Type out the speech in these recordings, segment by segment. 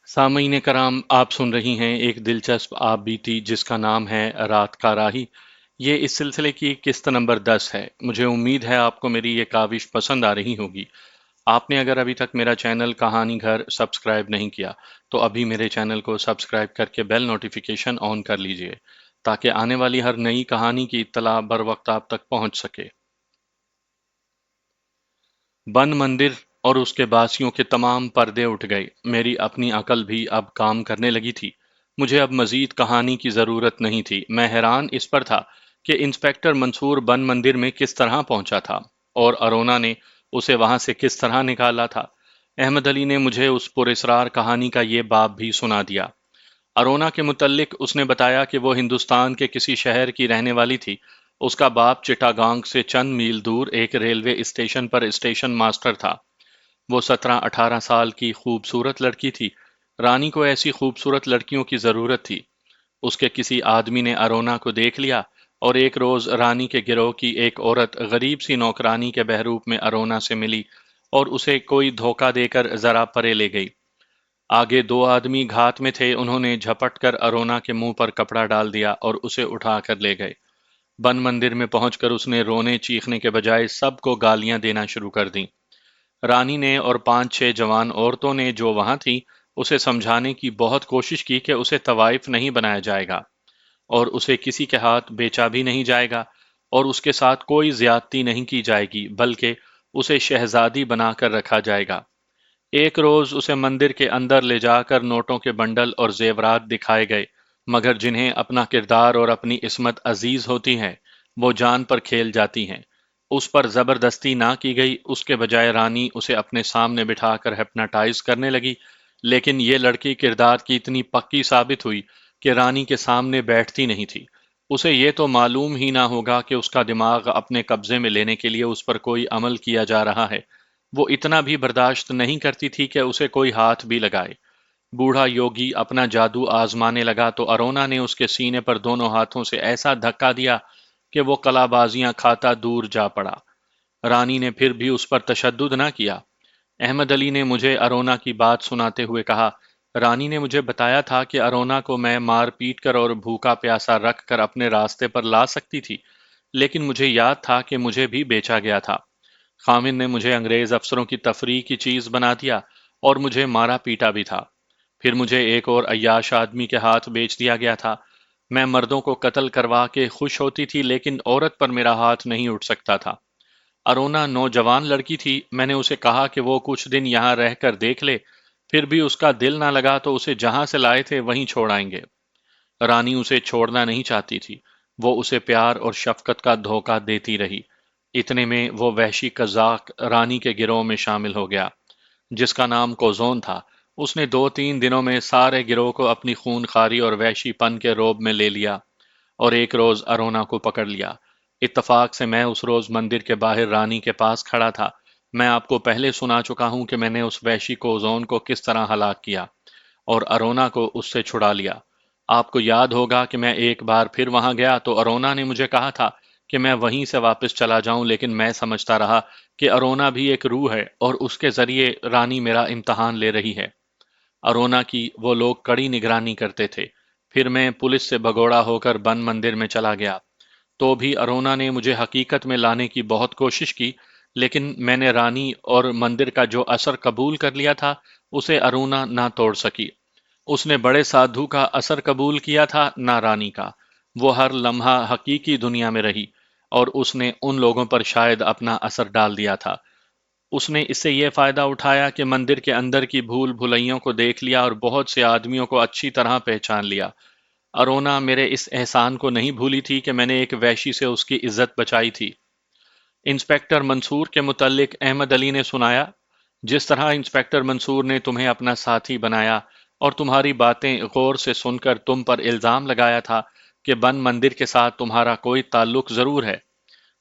سامعین کرام، آپ سن رہی ہیں ایک دلچسپ آپ بیتی جس کا نام ہے رات کا راہی۔ یہ اس سلسلے کی قسط نمبر 10 ہے۔ مجھے امید ہے آپ کو میری یہ کاوش پسند آ رہی ہوگی۔ آپ نے اگر ابھی تک میرا چینل کہانی گھر سبسکرائب نہیں کیا تو ابھی میرے چینل کو سبسکرائب کر کے بیل نوٹیفیکیشن آن کر لیجئے تاکہ آنے والی ہر نئی کہانی کی اطلاع بر وقت آپ تک پہنچ سکے۔ بند مندر اور اس کے باسیوں کے تمام پردے اٹھ گئے۔ میری اپنی عقل بھی اب کام کرنے لگی تھی۔ مجھے اب مزید کہانی کی ضرورت نہیں تھی۔ میں حیران اس پر تھا کہ انسپیکٹر منصور بند مندر میں کس طرح پہنچا تھا اور ارونا نے اسے وہاں سے کس طرح نکالا تھا۔ احمد علی نے مجھے اس پراسرار کہانی کا یہ باب بھی سنا دیا۔ ارونا کے متعلق اس نے بتایا کہ وہ ہندوستان کے کسی شہر کی رہنے والی تھی۔ اس کا باپ چٹاگانگ سے چند میل دور ایک ریلوے اسٹیشن پر اسٹیشن ماسٹر تھا۔ وہ 17-18 سال کی خوبصورت لڑکی تھی۔ رانی کو ایسی خوبصورت لڑکیوں کی ضرورت تھی۔ اس کے کسی آدمی نے ارونا کو دیکھ لیا اور ایک روز رانی کے گروہ کی ایک عورت غریب سی نوکرانی کے بحروپ میں ارونا سے ملی اور اسے کوئی دھوکہ دے کر ذرا پرے لے گئی۔ آگے دو آدمی گھات میں تھے، انہوں نے جھپٹ کر ارونا کے منہ پر کپڑا ڈال دیا اور اسے اٹھا کر لے گئے۔ بن مندر میں پہنچ کر اس نے رونے چیخنے کے بجائے سب کو گالیاں دینا شروع کر دیں۔ رانی نے اور 5-6 جوان عورتوں نے جو وہاں تھیں اسے سمجھانے کی بہت کوشش کی کہ اسے طوائف نہیں بنایا جائے گا اور اسے کسی کے ہاتھ بیچا بھی نہیں جائے گا اور اس کے ساتھ کوئی زیادتی نہیں کی جائے گی بلکہ اسے شہزادی بنا کر رکھا جائے گا۔ ایک روز اسے مندر کے اندر لے جا کر نوٹوں کے بنڈل اور زیورات دکھائے گئے، مگر جنہیں اپنا کردار اور اپنی عصمت عزیز ہوتی ہے وہ جان پر کھیل جاتی ہیں۔ اس پر زبردستی نہ کی گئی، اس کے بجائے رانی اسے اپنے سامنے بٹھا کر ہپناٹائز کرنے لگی، لیکن یہ لڑکی کردار کی اتنی پکی ثابت ہوئی کہ رانی کے سامنے بیٹھتی نہیں تھی۔ اسے یہ تو معلوم ہی نہ ہوگا کہ اس کا دماغ اپنے قبضے میں لینے کے لیے اس پر کوئی عمل کیا جا رہا ہے۔ وہ اتنا بھی برداشت نہیں کرتی تھی کہ اسے کوئی ہاتھ بھی لگائے۔ بوڑھا یوگی اپنا جادو آزمانے لگا تو ارونا نے اس کے سینے پر دونوں ہاتھوں سے ایسا دھکا دیا کہ وہ قلا بازیاں کھاتا دور جا پڑا۔ رانی نے پھر بھی اس پر تشدد نہ کیا۔ احمد علی نے مجھے ارونا کی بات سناتے ہوئے کہا، رانی نے مجھے بتایا تھا کہ ارونا کو میں مار پیٹ کر اور بھوکا پیاسا رکھ کر اپنے راستے پر لا سکتی تھی، لیکن مجھے یاد تھا کہ مجھے بھی بیچا گیا تھا۔ خامن نے مجھے انگریز افسروں کی تفریح کی چیز بنا دیا اور مجھے مارا پیٹا بھی تھا۔ پھر مجھے ایک اور عیاش آدمی کے ہاتھ بیچ دیا گیا تھا۔ میں مردوں کو قتل کروا کے خوش ہوتی تھی لیکن عورت پر میرا ہاتھ نہیں اٹھ سکتا تھا۔ ارونا نوجوان لڑکی تھی، میں نے اسے کہا کہ وہ کچھ دن یہاں رہ کر دیکھ لے، پھر بھی اس کا دل نہ لگا تو اسے جہاں سے لائے تھے وہیں چھوڑ آئیں گے۔ رانی اسے چھوڑنا نہیں چاہتی تھی، وہ اسے پیار اور شفقت کا دھوکہ دیتی رہی۔ اتنے میں وہ وحشی قزاق رانی کے گروہ میں شامل ہو گیا جس کا نام کوزون تھا۔ اس نے 2-3 دنوں میں سارے گروہ کو اپنی خون خاری اور وحشی پن کے روب میں لے لیا اور ایک روز ارونا کو پکڑ لیا۔ اتفاق سے میں اس روز مندر کے باہر رانی کے پاس کھڑا تھا۔ میں آپ کو پہلے سنا چکا ہوں کہ میں نے اس وحشی کوزون کو کس طرح ہلاک کیا اور ارونا کو اس سے چھڑا لیا۔ آپ کو یاد ہوگا کہ میں ایک بار پھر وہاں گیا تو ارونا نے مجھے کہا تھا کہ میں وہیں سے واپس چلا جاؤں، لیکن میں سمجھتا رہا کہ ارونا بھی ایک روح ہے اور اس کے ذریعے رانی میرا امتحان لے رہی ہے۔ ارونا کی وہ لوگ کڑی نگرانی کرتے تھے۔ پھر میں پولیس سے بھگوڑا ہو کر بن مندر میں چلا گیا تو بھی ارونا نے مجھے حقیقت میں لانے کی بہت کوشش کی، لیکن میں نے رانی اور مندر کا جو اثر قبول کر لیا تھا اسے ارونا نہ توڑ سکی۔ اس نے بڑے سادھو کا اثر قبول کیا تھا، نہ رانی کا۔ وہ ہر لمحہ حقیقی دنیا میں رہی اور اس نے ان لوگوں پر شاید اپنا اثر ڈال دیا تھا۔ اس نے اس سے یہ فائدہ اٹھایا کہ مندر کے اندر کی بھول بھلائیوں کو دیکھ لیا اور بہت سے آدمیوں کو اچھی طرح پہچان لیا۔ ارونا میرے اس احسان کو نہیں بھولی تھی کہ میں نے ایک وحشی سے اس کی عزت بچائی تھی۔ انسپیکٹر منصور کے متعلق احمد علی نے سنایا، جس طرح انسپیکٹر منصور نے تمہیں اپنا ساتھی بنایا اور تمہاری باتیں غور سے سن کر تم پر الزام لگایا تھا کہ بن مندر کے ساتھ تمہارا کوئی تعلق ضرور ہے،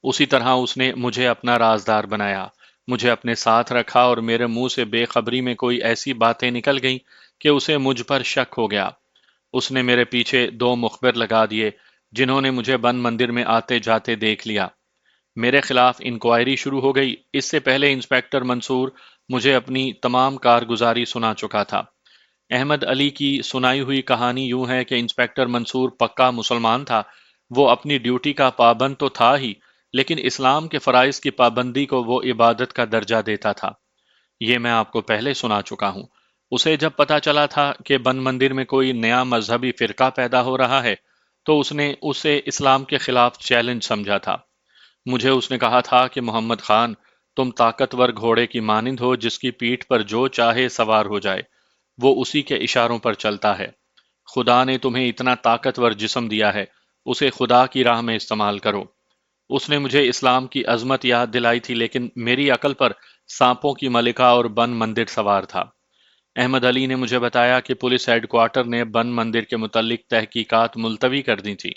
اسی طرح اس نے مجھے اپنا رازدار بنایا، مجھے اپنے ساتھ رکھا اور میرے منہ سے بے خبری میں کوئی ایسی باتیں نکل گئیں کہ اسے مجھ پر شک ہو گیا۔ اس نے میرے پیچھے 2 مخبر لگا دیے جنہوں نے مجھے بن مندر میں آتے جاتے دیکھ لیا۔ میرے خلاف انکوائری شروع ہو گئی۔ اس سے پہلے انسپیکٹر منصور مجھے اپنی تمام کارگزاری سنا چکا تھا۔ احمد علی کی سنائی ہوئی کہانی یوں ہے کہ انسپیکٹر منصور پکا مسلمان تھا۔ وہ اپنی ڈیوٹی کا پابند تو تھا ہی، لیکن اسلام کے فرائض کی پابندی کو وہ عبادت کا درجہ دیتا تھا۔ یہ میں آپ کو پہلے سنا چکا ہوں۔ اسے جب پتا چلا تھا کہ بن مندر میں کوئی نیا مذہبی فرقہ پیدا ہو رہا ہے، تو اس نے اسے اسلام کے خلاف چیلنج سمجھا تھا۔ مجھے اس نے کہا تھا کہ محمد خان، تم طاقتور گھوڑے کی مانند ہو جس کی پیٹھ پر جو چاہے سوار ہو جائے، وہ اسی کے اشاروں پر چلتا ہے۔ خدا نے تمہیں اتنا طاقتور جسم دیا ہے، اسے خدا کی راہ میں استعمال کرو۔ اس نے مجھے اسلام کی عظمت یاد دلائی تھی، لیکن میری عقل پر سانپوں کی ملکہ اور بن مندر سوار تھا۔ احمد علی نے مجھے بتایا کہ پولیس ہیڈ کوارٹر نے بن مندر کے متعلق تحقیقات ملتوی کر دی تھی۔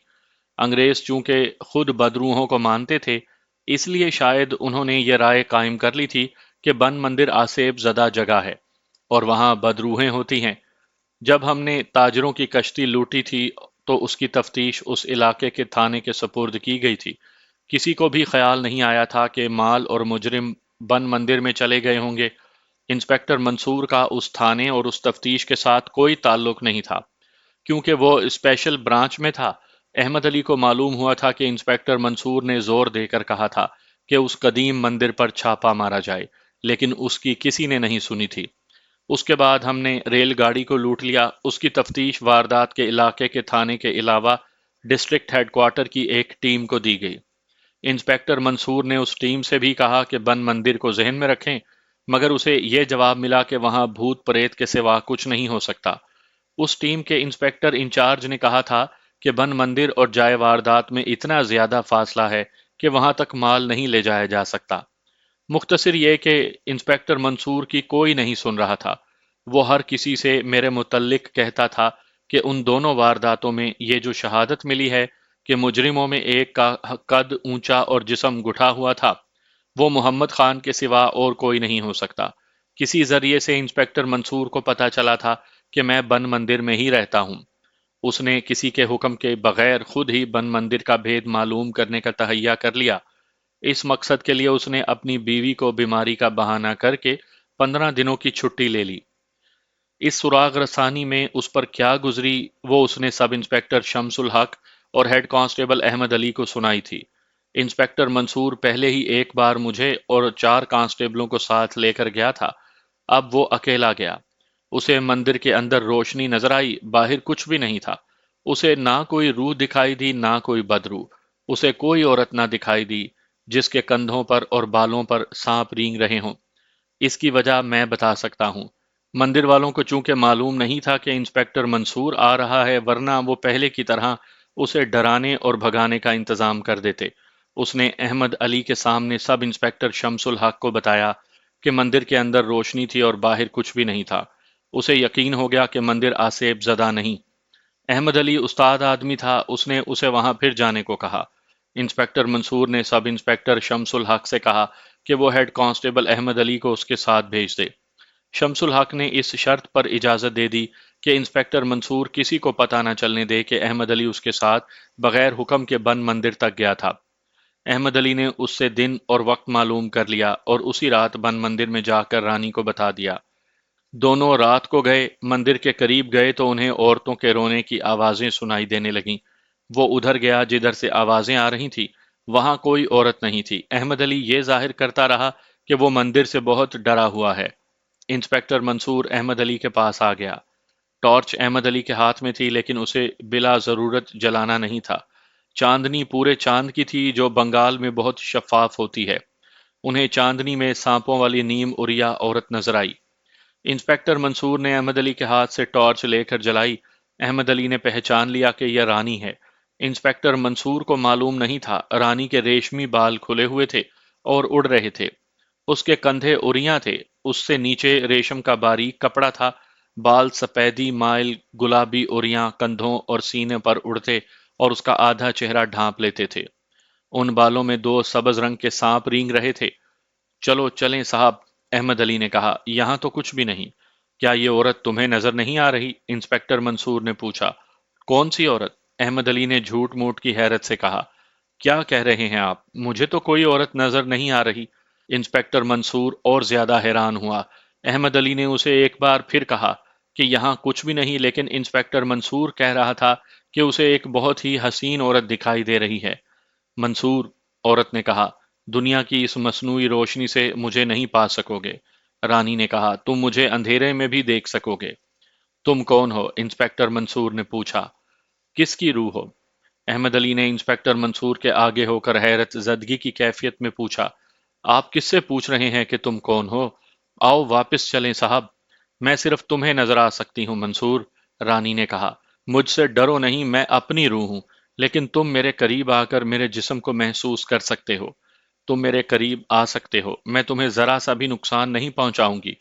انگریز چونکہ خود بدروحوں کو مانتے تھے، اس لیے شاید انہوں نے یہ رائے قائم کر لی تھی کہ بن مندر آسیب زدہ جگہ ہے اور وہاں بدروحیں ہوتی ہیں۔ جب ہم نے تاجروں کی کشتی لوٹی تھی تو اس کی تفتیش اس علاقے کے تھانے کے سپرد کی گئی تھی۔ کسی کو بھی خیال نہیں آیا تھا کہ مال اور مجرم بن مندر میں چلے گئے ہوں گے۔ انسپیکٹر منصور کا اس تھانے اور اس تفتیش کے ساتھ کوئی تعلق نہیں تھا، کیونکہ وہ اسپیشل برانچ میں تھا۔ احمد علی کو معلوم ہوا تھا کہ انسپیکٹر منصور نے زور دے کر کہا تھا کہ اس قدیم مندر پر چھاپا مارا جائے، لیکن اس کی کسی نے نہیں سنی تھی۔ اس کے بعد ہم نے ریل گاڑی کو لوٹ لیا۔ اس کی تفتیش واردات کے علاقے کے تھانے کے علاوہ ڈسٹرکٹ ہیڈ کوارٹر کی ایک ٹیم کو دی گئی۔ انسپیکٹر منصور نے اس ٹیم سے بھی کہا کہ بن مندر کو ذہن میں رکھیں، مگر اسے یہ جواب ملا کہ وہاں بھوت پریت کے سوا کچھ نہیں ہو سکتا۔ اس ٹیم کے انسپیکٹر انچارج نے کہا تھا کہ بن مندر اور جائے واردات میں اتنا زیادہ فاصلہ ہے کہ وہاں تک مال نہیں لے جایا جا سکتا۔ مختصر یہ کہ انسپیکٹر منصور کی کوئی نہیں سن رہا تھا۔ وہ ہر کسی سے میرے متعلق کہتا تھا کہ ان دونوں وارداتوں میں یہ جو شہادت ملی ہے کہ مجرموں میں ایک کا قد اونچا اور جسم گٹھا ہوا تھا، وہ محمد خان کے سوا اور کوئی نہیں ہو سکتا۔ کسی ذریعے سے انسپیکٹر منصور کو پتا چلا تھا کہ میں بن مندر میں ہی رہتا ہوں۔ اس نے کسی کے حکم کے بغیر خود ہی بن مندر کا بھید معلوم کرنے کا تہیہ کر لیا۔ اس مقصد کے لیے اس نے اپنی بیوی کو بیماری کا بہانہ کر کے 15 دنوں کی چھٹی لے لی۔ اس سراغ رسانی میں اس پر کیا گزری وہ اس نے سب انسپیکٹر شمس الحق اور ہیڈ کانسٹیبل احمد علی کو سنائی تھی۔ انسپیکٹر منصور پہلے ہی ایک بار مجھے اور 4 کانسٹیبلوں کو ساتھ لے کر گیا تھا، اب وہ اکیلا گیا۔ اسے مندر کے اندر روشنی نظر آئی، باہر کچھ بھی نہیں تھا۔ اسے نہ کوئی روح دکھائی دی نہ کوئی بدروح۔ اسے کوئی عورت نہ دکھائی دی جس کے کندھوں پر اور بالوں پر سانپ رینگ رہے ہوں۔ اس کی وجہ میں بتا سکتا ہوں۔ مندر والوں کو چونکہ معلوم نہیں تھا کہ انسپیکٹر منصور آ رہا ہے، ورنہ وہ پہلے کی طرح اسے ڈرانے اور بھگانے کا انتظام کر دیتے۔ اس نے احمد علی کے سامنے سب انسپیکٹر شمس الحق کو بتایا کہ مندر کے اندر روشنی تھی اور باہر کچھ بھی نہیں تھا۔ اسے یقین ہو گیا کہ مندر آسیب زدہ نہیں۔ احمد علی استاد آدمی تھا، اس نے اسے وہاں پھر جانے کو کہا۔ انسپیکٹر منصور نے سب انسپیکٹر شمس الحق سے کہا کہ وہ ہیڈ کانسٹیبل احمد علی کو اس کے ساتھ بھیج دے۔ شمس الحق نے اس شرط پر اجازت دے دی کہ انسپیکٹر منصور کسی کو پتہ نہ چلنے دے کہ احمد علی اس کے ساتھ بغیر حکم کے بن مندر تک گیا تھا۔ احمد علی نے اس سے دن اور وقت معلوم کر لیا اور اسی رات بن مندر میں جا کر رانی کو بتا دیا۔ دونوں رات کو گئے، مندر کے قریب گئے تو انہیں عورتوں کے رونے کی آوازیں سنائی دینے لگیں۔ وہ ادھر گیا جدھر سے آوازیں آ رہی تھی، وہاں کوئی عورت نہیں تھی۔ احمد علی یہ ظاہر کرتا رہا کہ وہ مندر سے بہت ڈرا ہوا ہے۔ انسپیکٹر منصور احمد علی کے پاس آ گیا۔ ٹارچ احمد علی کے ہاتھ میں تھی، لیکن اسے بلا ضرورت جلانا نہیں تھا۔ چاندنی پورے چاند کی تھی جو بنگال میں بہت شفاف ہوتی ہے۔ انہیں چاندنی میں سانپوں والی نیم اریا عورت نظر آئی۔ انسپیکٹر منصور نے احمد علی کے ہاتھ سے ٹارچ لے کر جلائی۔ احمد علی نے پہچان لیا کہ یہ رانی ہے۔ انسپیکٹر منصور کو معلوم نہیں تھا، رانی کے ریشمی بال کھلے ہوئے تھے اور اڑ رہے تھے۔ اس کے کندھے اریاں تھے، اس سے نیچے ریشم کا باریک کپڑا تھا۔ بال سپیدی مائل گلابی اریاں کندھوں اور سینے پر اڑتے اور اس کا آدھا چہرہ ڈھانپ لیتے تھے۔ ان بالوں میں 2 سبز رنگ کے سانپ رینگ رہے تھے۔ چلو چلیں صاحب، احمد علی نے کہا، یہاں تو کچھ بھی نہیں۔ کیا یہ عورت تمہیں نظر نہیں آ رہی؟ انسپیکٹر منصور نے پوچھا۔ کون سی عورت؟ احمد علی نے جھوٹ موٹ کی حیرت سے کہا۔ کیا کہہ رہے ہیں آپ؟ مجھے تو کوئی عورت نظر نہیں آ رہی۔ انسپیکٹر منصور اور زیادہ حیران ہوا۔ احمد علی نے اسے ایک بار پھر کہا، کہ یہاں کچھ بھی نہیں، لیکن انسپیکٹر منصور کہہ رہا تھا کہ اسے ایک بہت ہی حسین عورت دکھائی دے رہی ہے۔ منصور، عورت نے کہا، دنیا کی اس مصنوعی روشنی سے مجھے نہیں پا سکو گے۔ رانی نے کہا، تم مجھے اندھیرے میں بھی دیکھ سکو گے۔ تم کون ہو؟ انسپیکٹر منصور نے پوچھا۔ کس کی روح ہو؟ احمد علی نے انسپیکٹر منصور کے آگے ہو کر حیرت زدگی کی کیفیت میں پوچھا۔ آپ کس سے پوچھ رہے ہیں کہ تم کون ہو؟ آؤ واپس چلیں صاحب، میں صرف تمہیں نظر آ سکتی ہوں منصور، رانی نے کہا۔ مجھ سے ڈرو نہیں، میں اپنی روح ہوں، لیکن تم میرے قریب آ کر میرے جسم کو محسوس کر سکتے ہو۔ تم میرے قریب آ سکتے ہو، میں تمہیں ذرا سا بھی نقصان نہیں پہنچاؤں گی،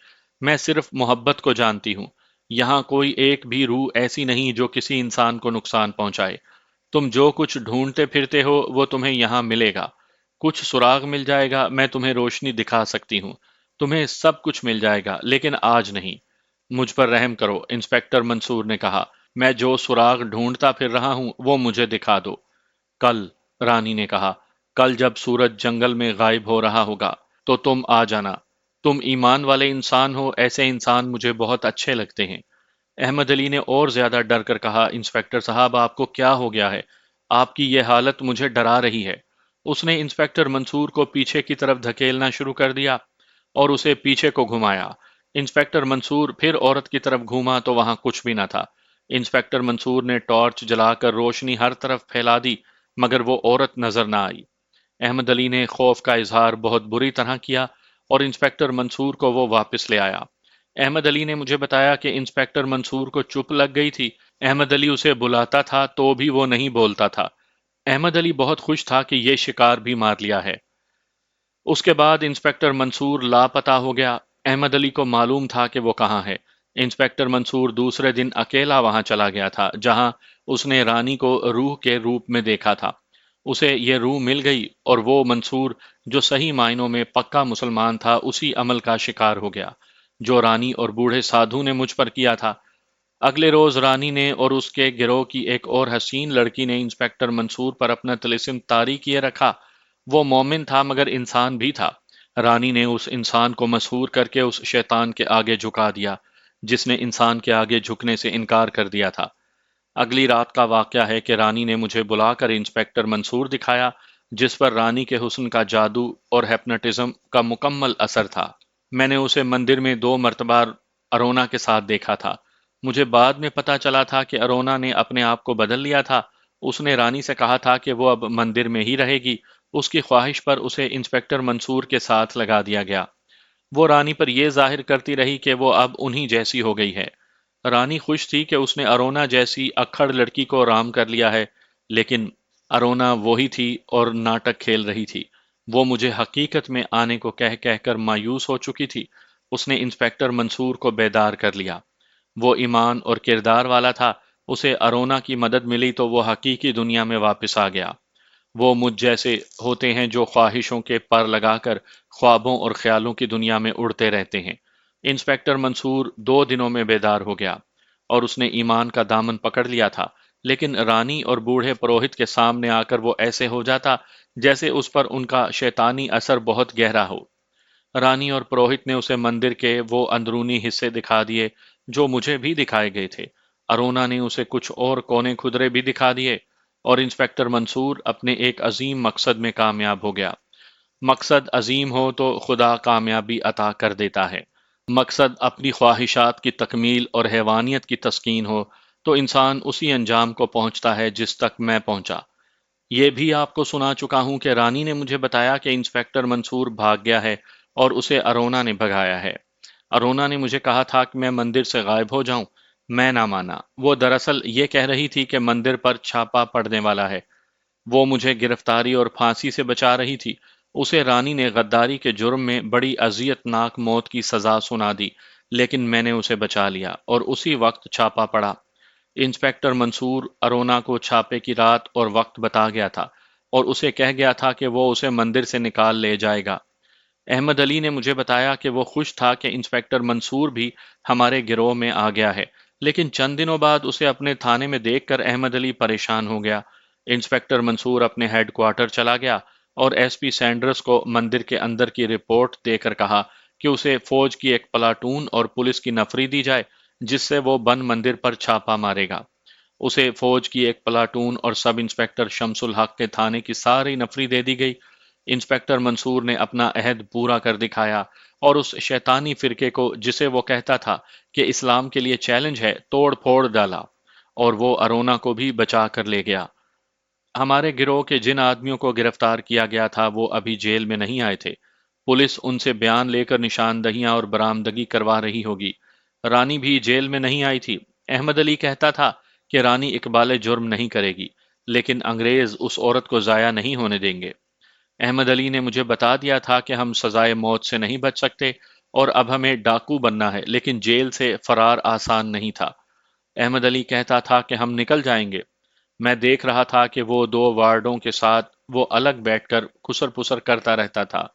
میں صرف محبت کو جانتی ہوں۔ یہاں کوئی ایک بھی روح ایسی نہیں جو کسی انسان کو نقصان پہنچائے۔ تم جو کچھ ڈھونڈتے پھرتے ہو وہ تمہیں یہاں ملے گا۔ کچھ سراغ مل جائے گا، میں تمہیں روشنی دکھا سکتی ہوں۔ تمہیں سب کچھ مل جائے گا، لیکن آج نہیں۔ مجھ پر رحم کرو، انسپیکٹر منصور نے کہا۔ میں جو سراغ ڈھونڈتا پھر رہا ہوں وہ مجھے دکھا دو۔ کل، رانی نے کہا، کل جب سورج جنگل میں غائب ہو رہا ہوگا تو تم آ جانا۔ تم ایمان والے انسان ہو، ایسے انسان مجھے بہت اچھے لگتے ہیں۔ احمد علی نے اور زیادہ ڈر کر کہا، انسپیکٹر صاحب آپ کو کیا ہو گیا ہے؟ آپ کی یہ حالت مجھے ڈرا رہی ہے۔ اس نے انسپیکٹر منصور کو پیچھے کی طرف دھکیلنا شروع کر دیا اور اسے پیچھے کو گھمایا۔ انسپیکٹر منصور پھر عورت کی طرف گھوما تو وہاں کچھ بھی نہ تھا۔ انسپیکٹر منصور نے ٹارچ جلا کر روشنی ہر طرف پھیلا دی، مگر وہ عورت نظر نہ آئی۔ احمد علی نے خوف کا اظہار بہت بری طرح کیا اور انسپیکٹر منصور کو وہ واپس لے آیا۔ احمد علی نے مجھے بتایا کہ انسپیکٹر منصور کو چپ لگ گئی تھی۔ احمد علی اسے بلاتا تھا تو بھی وہ نہیں بولتا تھا۔ احمد علی بہت خوش تھا کہ یہ شکار بھی مار لیا ہے۔ اس کے بعد انسپیکٹر منصور لاپتہ ہو گیا۔ احمد علی کو معلوم تھا کہ وہ کہاں ہے۔ انسپیکٹر منصور دوسرے دن اکیلا وہاں چلا گیا تھا جہاں اس نے رانی کو روح کے روپ میں دیکھا تھا۔ اسے یہ روح مل گئی اور وہ منصور جو صحیح معنوں میں پکا مسلمان تھا اسی عمل کا شکار ہو گیا جو رانی اور بوڑھے سادھو نے مجھ پر کیا تھا۔ اگلے روز رانی نے اور اس کے گروہ کی ایک اور حسین لڑکی نے انسپیکٹر منصور پر اپنا طلسم طاری کیے رکھا۔ وہ مومن تھا مگر انسان بھی تھا۔ رانی نے اس انسان کو مسحور کر کے اس شیطان کے آگے جھکا دیا جس نے انسان کے آگے جھکنے سے انکار کر دیا تھا۔ اگلی رات کا واقعہ ہے کہ رانی نے مجھے بلا کر انسپیکٹر منصور دکھایا جس پر رانی کے حسن کا جادو اور ہیپناٹزم کا مکمل اثر تھا۔ میں نے اسے مندر میں 2 مرتبہ ارونا کے ساتھ دیکھا تھا۔ مجھے بعد میں پتا چلا تھا کہ ارونا نے اپنے آپ کو بدل لیا تھا۔ اس نے رانی سے کہا تھا کہ وہ اب مندر میں ہی رہے گی۔ اس کی خواہش پر اسے انسپیکٹر منصور کے ساتھ لگا دیا گیا۔ وہ رانی پر یہ ظاہر کرتی رہی کہ وہ اب انہی جیسی ہو گئی ہے۔ رانی خوش تھی کہ اس نے ارونا جیسی اکھڑ لڑکی کو رام کر لیا ہے، لیکن ارونا وہی تھی اور ناٹک کھیل رہی تھی۔ وہ مجھے حقیقت میں آنے کو کہہ کہہ کر مایوس ہو چکی تھی۔ اس نے انسپیکٹر منصور کو بیدار کر لیا۔ وہ ایمان اور کردار والا تھا۔ اسے ارونا کی مدد ملی تو وہ حقیقی دنیا میں واپس آ گیا۔ وہ مجھ جیسے ہوتے ہیں جو خواہشوں کے پر لگا کر خوابوں اور خیالوں کی دنیا میں اڑتے رہتے ہیں۔ انسپیکٹر منصور 2 دنوں میں بیدار ہو گیا اور اس نے ایمان کا دامن پکڑ لیا تھا، لیکن رانی اور بوڑھے پروہت کے سامنے آ کر وہ ایسے ہو جاتا جیسے اس پر ان کا شیطانی اثر بہت گہرا ہو۔ رانی اور پروہت نے اسے مندر کے وہ اندرونی حصے دکھا دیے جو مجھے بھی دکھائے گئے تھے۔ ارونا نے اسے کچھ اور کونے کھدرے بھی دکھا دیے اور انسپیکٹر منصور اپنے ایک عظیم مقصد میں کامیاب ہو گیا۔ مقصد عظیم ہو تو خدا کامیابی عطا کر دیتا ہے۔ مقصد اپنی خواہشات کی تکمیل اور حیوانیت کی تسکین ہو تو انسان اسی انجام کو پہنچتا ہے جس تک میں پہنچا۔ یہ بھی آپ کو سنا چکا ہوں کہ رانی نے مجھے بتایا کہ انسپیکٹر منصور بھاگ گیا ہے اور اسے ارونا نے بھگایا ہے۔ ارونا نے مجھے کہا تھا کہ میں مندر سے غائب ہو جاؤں۔ میں نہ مانا۔ وہ دراصل یہ کہہ رہی تھی کہ مندر پر چھاپا پڑنے والا ہے۔ وہ مجھے گرفتاری اور پھانسی سے بچا رہی تھی۔ اسے رانی نے غداری کے جرم میں بڑی اذیت ناک موت کی سزا سنا دی، لیکن میں نے اسے بچا لیا اور اسی وقت چھاپا پڑا۔ انسپیکٹر منصور ارونا کو چھاپے کی رات اور وقت بتا گیا تھا اور اسے کہہ گیا تھا کہ وہ اسے مندر سے نکال لے جائے گا۔ احمد علی نے مجھے بتایا کہ وہ خوش تھا کہ انسپیکٹر منصور بھی ہمارے گروہ میں آ گیا ہے، لیکن چند دنوں بعد اسے اپنے تھانے میں دیکھ کر احمد علی پریشان ہو گیا۔ انسپیکٹر منصور اپنے ہیڈ کوارٹر چلا گیا اور ایس پی سینڈرز کو مندر کے اندر کی رپورٹ دے کر کہا کہ اسے فوج کی ایک پلاٹون اور پولیس کی نفری دی جائے جس سے وہ بن مندر پر چھاپا مارے گا۔ اسے فوج کی ایک پلاٹون اور سب انسپکٹر شمس الحق کے تھانے کی ساری نفری دے دی گئی۔ انسپکٹر منصور نے اپنا عہد پورا کر دکھایا اور اس شیطانی فرقے کو جسے وہ کہتا تھا کہ اسلام کے لیے چیلنج ہے، توڑ پھوڑ ڈالا، اور وہ ارونا کو بھی بچا کر لے گیا۔ ہمارے گروہ کے جن آدمیوں کو گرفتار کیا گیا تھا وہ ابھی جیل میں نہیں آئے تھے۔ پولیس ان سے بیان لے کر نشاندہیاں اور برآمدگی کروا رہی ہوگی۔ رانی بھی جیل میں نہیں آئی تھی۔ احمد علی کہتا تھا کہ رانی اقبال جرم نہیں کرے گی، لیکن انگریز اس عورت کو ضائع نہیں ہونے دیں گے۔ احمد علی نے مجھے بتا دیا تھا کہ ہم سزائے موت سے نہیں بچ سکتے اور اب ہمیں ڈاکو بننا ہے، لیکن جیل سے فرار آسان نہیں تھا۔ احمد علی کہتا تھا کہ ہم نکل جائیں گے۔ میں دیکھ رہا تھا کہ وہ دو وارڈوں کے ساتھ وہ الگ بیٹھ کر خسر پسر کرتا رہتا تھا۔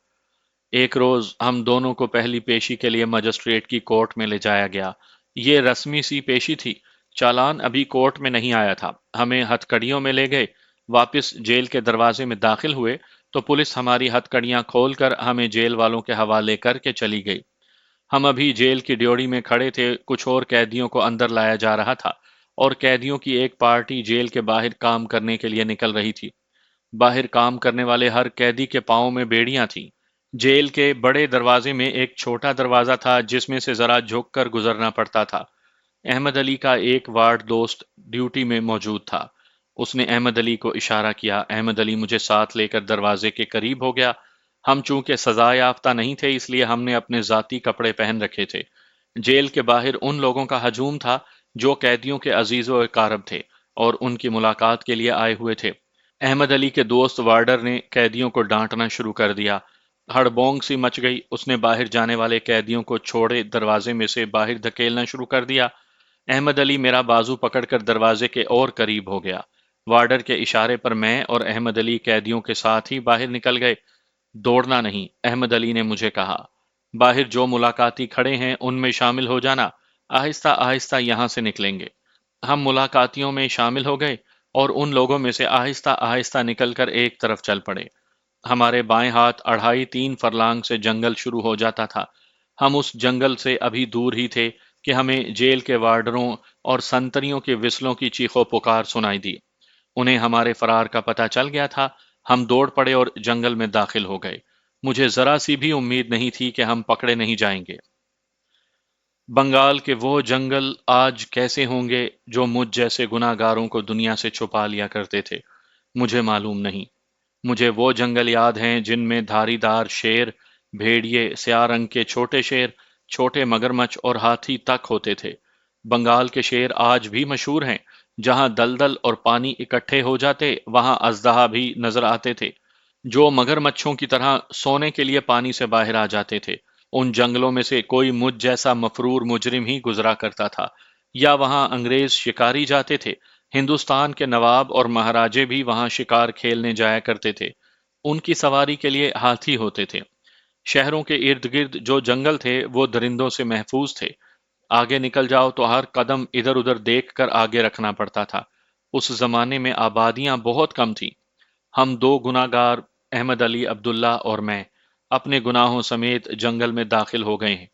ایک روز ہم دونوں کو پہلی پیشی کے لیے مجسٹریٹ کی کورٹ میں لے جایا گیا۔ یہ رسمی سی پیشی تھی۔ چالان ابھی کورٹ میں نہیں آیا تھا۔ ہمیں ہتھ کڑیوں میں لے گئے۔ واپس جیل کے دروازے میں داخل ہوئے تو پولیس ہماری ہتھ کڑیاں کھول کر ہمیں جیل والوں کے حوالے کر کے چلی گئی۔ ہم ابھی جیل کی ڈیوڑی میں کھڑے تھے، کچھ اور قیدیوں کو اندر لایا جا رہا تھا اور قیدیوں کی ایک پارٹی جیل کے باہر کام کرنے کے لیے نکل رہی تھی۔ باہر کام کرنے والے ہر قیدی کے پاؤں میں بیڑیاں تھیں۔ جیل کے بڑے دروازے میں ایک چھوٹا دروازہ تھا جس میں سے ذرا جھک کر گزرنا پڑتا تھا۔ احمد علی کا ایک وارڈ دوست ڈیوٹی میں موجود تھا۔ اس نے احمد علی کو اشارہ کیا۔ احمد علی مجھے ساتھ لے کر دروازے کے قریب ہو گیا۔ ہم چونکہ سزا یافتہ نہیں تھے اس لیے ہم نے اپنے ذاتی کپڑے پہن رکھے تھے۔ جیل کے باہر ان لوگوں کا ہجوم تھا جو قیدیوں کے عزیز و اقارب تھے اور ان کی ملاقات کے لیے آئے ہوئے تھے۔ احمد علی کے دوست وارڈر نے قیدیوں کو ڈانٹنا شروع کر دیا۔ ہڑبونگ سی مچ گئی۔ اس نے باہر جانے والے قیدیوں کو چھوڑے دروازے میں سے باہر دھکیلنا شروع کر دیا۔ احمد علی میرا بازو پکڑ کر دروازے کے اور قریب ہو گیا۔ وارڈر کے اشارے پر میں اور احمد علی قیدیوں کے ساتھ ہی باہر نکل گئے۔ دوڑنا نہیں، احمد علی نے مجھے کہا۔ باہر جو ملاقاتی کھڑے ہیں ان میں شامل ہو جانا، آہستہ آہستہ یہاں سے نکلیں گے۔ ہم ملاقاتیوں میں شامل ہو گئے اور ان لوگوں میں سے آہستہ آہستہ نکل کر ایک طرف چل پڑے۔ ہمارے بائیں ہاتھ 2.5-3 فرلانگ سے جنگل شروع ہو جاتا تھا۔ ہم اس جنگل سے ابھی دور ہی تھے کہ ہمیں جیل کے وارڈروں اور سنتریوں کے وسلوں کی چیخو پکار سنائی دی۔ انہیں ہمارے فرار کا پتہ چل گیا تھا۔ ہم دوڑ پڑے اور جنگل میں داخل ہو گئے۔ مجھے ذرا سی بھی امید نہیں تھی کہ ہم پکڑے نہیں جائیں گے۔ بنگال کے وہ جنگل آج کیسے ہوں گے جو مجھ جیسے گناہ گاروں کو دنیا سے چھپا لیا کرتے تھے، مجھے معلوم نہیں۔ مجھے وہ جنگل یاد ہیں جن میں دھاری دار شیر، بھیڑیے، سیاہ رنگ کے چھوٹے شیر، چھوٹے مگرمچھ اور ہاتھی تک ہوتے تھے۔ بنگال کے شیر آج بھی مشہور ہیں۔ جہاں دلدل اور پانی اکٹھے ہو جاتے وہاں اژدہا بھی نظر آتے تھے جو مگرمچھوں کی طرح سونے کے لیے پانی سے باہر آ جاتے تھے۔ ان جنگلوں میں سے کوئی مجھ جیسا مفرور مجرم ہی گزرا کرتا تھا، یا وہاں انگریز شکاری جاتے تھے۔ ہندوستان کے نواب اور مہاراجے بھی وہاں شکار کھیلنے جایا کرتے تھے۔ ان کی سواری کے لیے ہاتھی ہوتے تھے۔ شہروں کے ارد گرد جو جنگل تھے وہ درندوں سے محفوظ تھے۔ آگے نکل جاؤ تو ہر قدم ادھر ادھر دیکھ کر آگے رکھنا پڑتا تھا۔ اس زمانے میں آبادیاں بہت کم تھیں۔ ہم دو گناہ گار، احمد علی عبداللہ اور میں، اپنے گناہوں سمیت جنگل میں داخل ہو گئے ہیں۔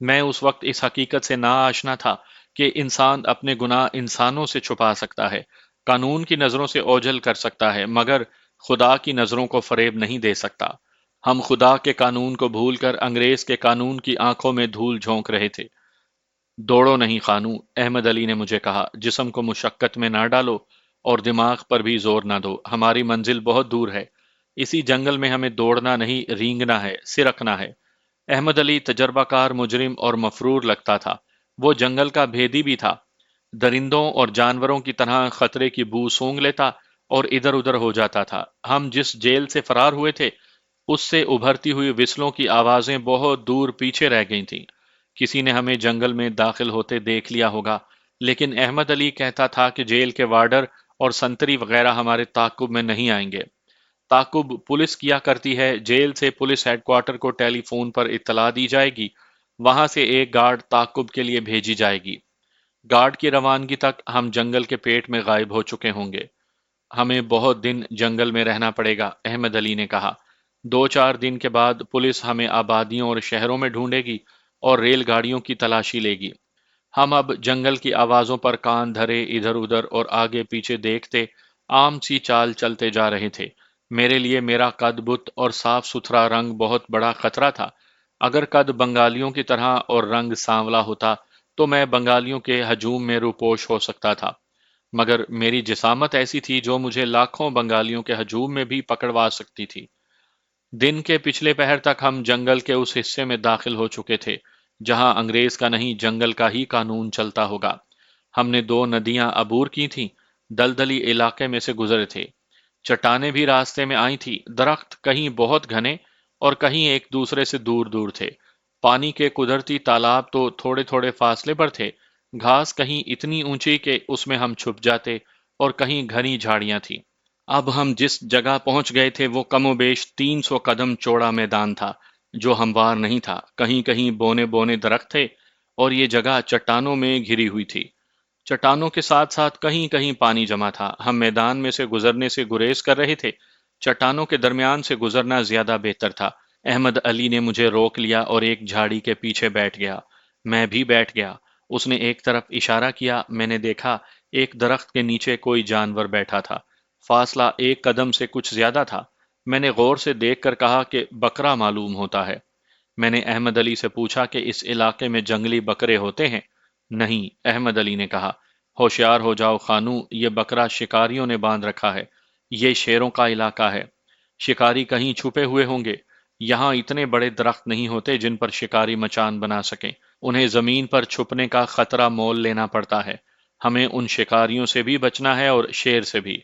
میں اس وقت اس حقیقت سے نا آشنا تھا کہ انسان اپنے گناہ انسانوں سے چھپا سکتا ہے، قانون کی نظروں سے اوجھل کر سکتا ہے، مگر خدا کی نظروں کو فریب نہیں دے سکتا۔ ہم خدا کے قانون کو بھول کر انگریز کے قانون کی آنکھوں میں دھول جھونک رہے تھے۔ دوڑو نہیں خانو، احمد علی نے مجھے کہا، جسم کو مشقت میں نہ ڈالو اور دماغ پر بھی زور نہ دو، ہماری منزل بہت دور ہے۔ اسی جنگل میں ہمیں دوڑنا نہیں، رینگنا ہے، سرکنا ہے۔ احمد علی تجربہ کار مجرم اور مفرور لگتا تھا۔ وہ جنگل کا بھیدی بھی تھا۔ درندوں اور جانوروں کی طرح خطرے کی بو سونگھ لیتا اور ادھر ادھر ہو جاتا تھا۔ ہم جس جیل سے فرار ہوئے تھے اس سے ابھرتی ہوئی وسلوں کی آوازیں بہت دور پیچھے رہ گئی تھیں۔ کسی نے ہمیں جنگل میں داخل ہوتے دیکھ لیا ہوگا، لیکن احمد علی کہتا تھا کہ جیل کے وارڈر اور سنتری وغیرہ ہمارے تعاقب میں نہیں آئیں گے۔ تعاقب پولیس کیا کرتی ہے۔ جیل سے پولیس ہیڈ کوارٹر کو ٹیلی فون پر اطلاع دی جائے گی، وہاں سے ایک گارڈ تعاقب کے لیے بھیجی جائے گی۔ گارڈ کی روانگی تک ہم جنگل کے پیٹ میں غائب ہو چکے ہوں گے۔ ہمیں بہت دن جنگل میں رہنا پڑے گا، احمد علی نے کہا۔ 2-4 دن کے بعد پولیس ہمیں آبادیوں اور شہروں میں ڈھونڈے گی اور ریل گاڑیوں کی تلاشی لے گی۔ ہم اب جنگل کی آوازوں پر کان دھرے ادھر ادھر اور آگے پیچھے دیکھتے عام سی چال چلتے جا رہے تھے۔ میرے لیے میرا قد بت اور صاف ستھرا رنگ بہت بڑا خطرہ تھا۔ اگر قد بنگالیوں کی طرح اور رنگ سانولا ہوتا تو میں بنگالیوں کے ہجوم میں روپوش ہو سکتا تھا، مگر میری جسامت ایسی تھی جو مجھے لاکھوں بنگالیوں کے ہجوم میں بھی پکڑوا سکتی تھی۔ دن کے پچھلے پہر تک ہم جنگل کے اس حصے میں داخل ہو چکے تھے جہاں انگریز کا نہیں جنگل کا ہی قانون چلتا ہوگا۔ ہم نے دو ندیاں عبور کی تھیں، دلدلی علاقے میں سے گزرے تھے، چٹانیں بھی راستے میں آئی تھی، درخت کہیں بہت گھنے اور کہیں ایک دوسرے سے دور دور تھے، پانی کے قدرتی تالاب تو تھوڑے تھوڑے فاصلے پر تھے، گھاس کہیں اتنی اونچی کہ اس میں ہم چھپ جاتے اور کہیں گھنی جھاڑیاں تھیں۔ اب ہم جس جگہ پہنچ گئے تھے وہ کم و بیش 300 قدم چوڑا میدان تھا جو ہموار نہیں تھا، کہیں کہیں بونے بونے درخت تھے اور یہ جگہ چٹانوں میں گھری ہوئی تھی۔ چٹانوں کے ساتھ ساتھ کہیں کہیں پانی جمع تھا۔ ہم میدان میں سے گزرنے سے گریز کر رہے تھے، چٹانوں کے درمیان سے گزرنا زیادہ بہتر تھا۔ احمد علی نے مجھے روک لیا اور ایک جھاڑی کے پیچھے بیٹھ گیا۔ میں بھی بیٹھ گیا۔ اس نے ایک طرف اشارہ کیا، میں نے دیکھا ایک درخت کے نیچے کوئی جانور بیٹھا تھا، فاصلہ 1 قدم سے کچھ زیادہ تھا۔ میں نے غور سے دیکھ کر کہا کہ بکرا معلوم ہوتا ہے۔ میں نے احمد علی سے پوچھا کہ اس علاقے میں جنگلی بکرے ہوتے ہیں؟ نہیں، احمد علی نے کہا۔ ہوشیار ہو جاؤ خانو، یہ بکرا شکاریوں نے باندھ رکھا ہے، یہ شیروں کا علاقہ ہے، شکاری کہیں چھپے ہوئے ہوں گے۔ یہاں اتنے بڑے درخت نہیں ہوتے جن پر شکاری مچان بنا سکیں، انہیں زمین پر چھپنے کا خطرہ مول لینا پڑتا ہے۔ ہمیں ان شکاریوں سے بھی بچنا ہے اور شیر سے بھی۔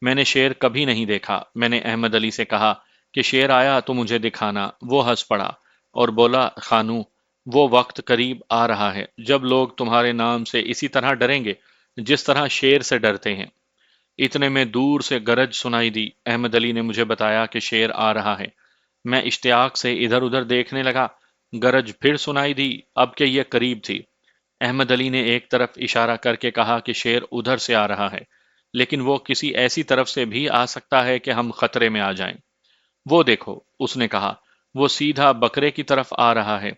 میں نے شیر کبھی نہیں دیکھا۔ میں نے احمد علی سے کہا کہ شیر آیا تو مجھے دکھانا۔ وہ ہنس پڑا اور بولا، خانو، وہ وقت قریب آ رہا ہے جب لوگ تمہارے نام سے اسی طرح ڈریں گے جس طرح شیر سے ڈرتے ہیں۔ اتنے میں دور سے گرج سنائی دی۔ احمد علی نے مجھے بتایا کہ شیر آ رہا ہے۔ میں اشتیاق سے ادھر ادھر دیکھنے لگا۔ گرج پھر سنائی دی، اب کہ یہ قریب تھی۔ احمد علی نے ایک طرف اشارہ کر کے کہا کہ شیر ادھر سے آ رہا ہے، لیکن وہ کسی ایسی طرف سے بھی آ سکتا ہے کہ ہم خطرے میں آ جائیں۔ وہ دیکھو، اس نے کہا، وہ سیدھا بکرے کی طرف آ رہا ہے۔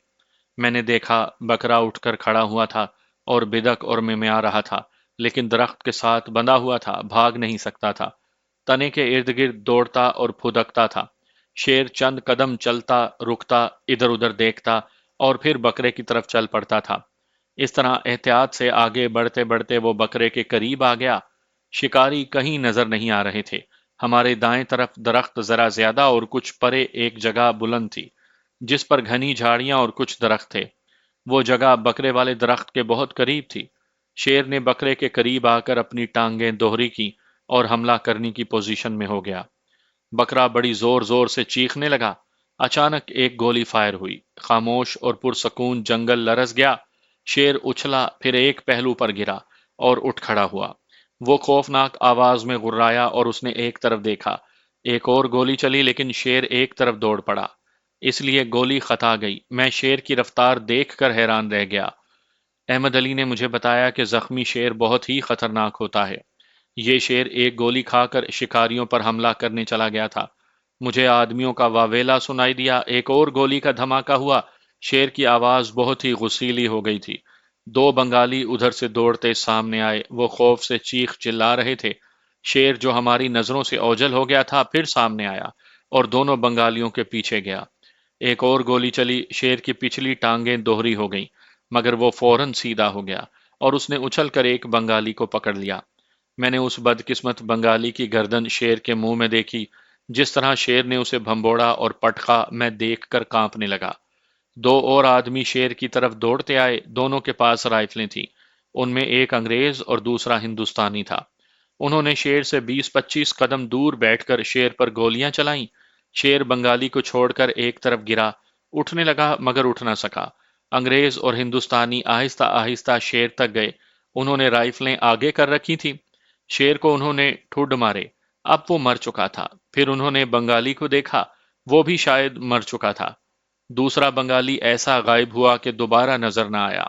میں نے دیکھا بکرا اٹھ کر کھڑا ہوا تھا اور بدک اور ممیا رہا تھا، لیکن درخت کے ساتھ بندھا ہوا تھا، بھاگ نہیں سکتا تھا۔ تنے کے ارد گرد دوڑتا اور پھدکتا تھا۔ شیر چند قدم چلتا، رکتا، ادھر ادھر دیکھتا اور پھر بکرے کی طرف چل پڑتا تھا۔ اس طرح احتیاط سے آگے بڑھتے بڑھتے وہ بکرے کے قریب آ گیا۔ شکاری کہیں نظر نہیں آ رہے تھے۔ ہمارے دائیں طرف درخت ذرا زیادہ اور کچھ پرے ایک جگہ بلند تھی جس پر گھنی جھاڑیاں اور کچھ درخت تھے۔ وہ جگہ بکرے والے درخت کے بہت قریب تھی۔ شیر نے بکرے کے قریب آ کر اپنی ٹانگیں دوہری کی اور حملہ کرنے کی پوزیشن میں ہو گیا۔ بکرا بڑی زور زور سے چیخنے لگا۔ اچانک ایک گولی فائر ہوئی۔ خاموش اور پرسکون جنگل لرز گیا۔ شیر اچھلا، پھر ایک پہلو پر گرا اور اٹھ کھڑا ہوا۔ وہ خوفناک آواز میں غرایا اور اس نے ایک طرف دیکھا۔ ایک اور گولی چلی لیکن شیر ایک طرف دوڑ پڑا، اس لیے گولی خطا گئی۔ میں شیر کی رفتار دیکھ کر حیران رہ گیا۔ احمد علی نے مجھے بتایا کہ زخمی شیر بہت ہی خطرناک ہوتا ہے۔ یہ شیر ایک گولی کھا کر شکاریوں پر حملہ کرنے چلا گیا تھا۔ مجھے آدمیوں کا واویلا سنائی دیا، ایک اور گولی کا دھماکہ ہوا۔ شیر کی آواز بہت ہی غسیلی ہو گئی تھی۔ دو بنگالی ادھر سے دوڑتے سامنے آئے، وہ خوف سے چیخ چلا رہے تھے۔ شیر جو ہماری نظروں سے اوجھل ہو گیا تھا پھر سامنے آیا اور دونوں بنگالیوں کے پیچھے گیا۔ ایک اور گولی چلی، شیر کی پچھلی ٹانگیں دوہری ہو گئیں، مگر وہ فوراً سیدھا ہو گیا اور اس نے اچھل کر ایک بنگالی کو پکڑ لیا۔ میں نے اس بدقسمت بنگالی کی گردن شیر کے منہ میں دیکھی۔ جس طرح شیر نے اسے بھمبوڑا اور پٹخا، میں دیکھ کر کانپنے لگا۔ دو اور آدمی شیر کی طرف دوڑتے آئے، دونوں کے پاس رائفلیں تھیں۔ ان میں ایک انگریز اور دوسرا ہندوستانی تھا۔ انہوں نے شیر سے 20-25 قدم دور بیٹھ کر شیر پر گولیاں چلائیں۔ شیر بنگالی کو چھوڑ کر ایک طرف گرا، اٹھنے لگا مگر اٹھ نہ سکا۔ انگریز اور ہندوستانی آہستہ آہستہ شیر تک گئے۔ انہوں نے رائفلیں آگے کر رکھی تھی۔ شیر کو انہوں نے ٹھڈ مارے، اب وہ مر چکا تھا۔ پھر انہوں نے بنگالی کو دیکھا، وہ بھی شاید مر چکا تھا۔ دوسرا بنگالی ایسا غائب ہوا کہ دوبارہ نظر نہ آیا۔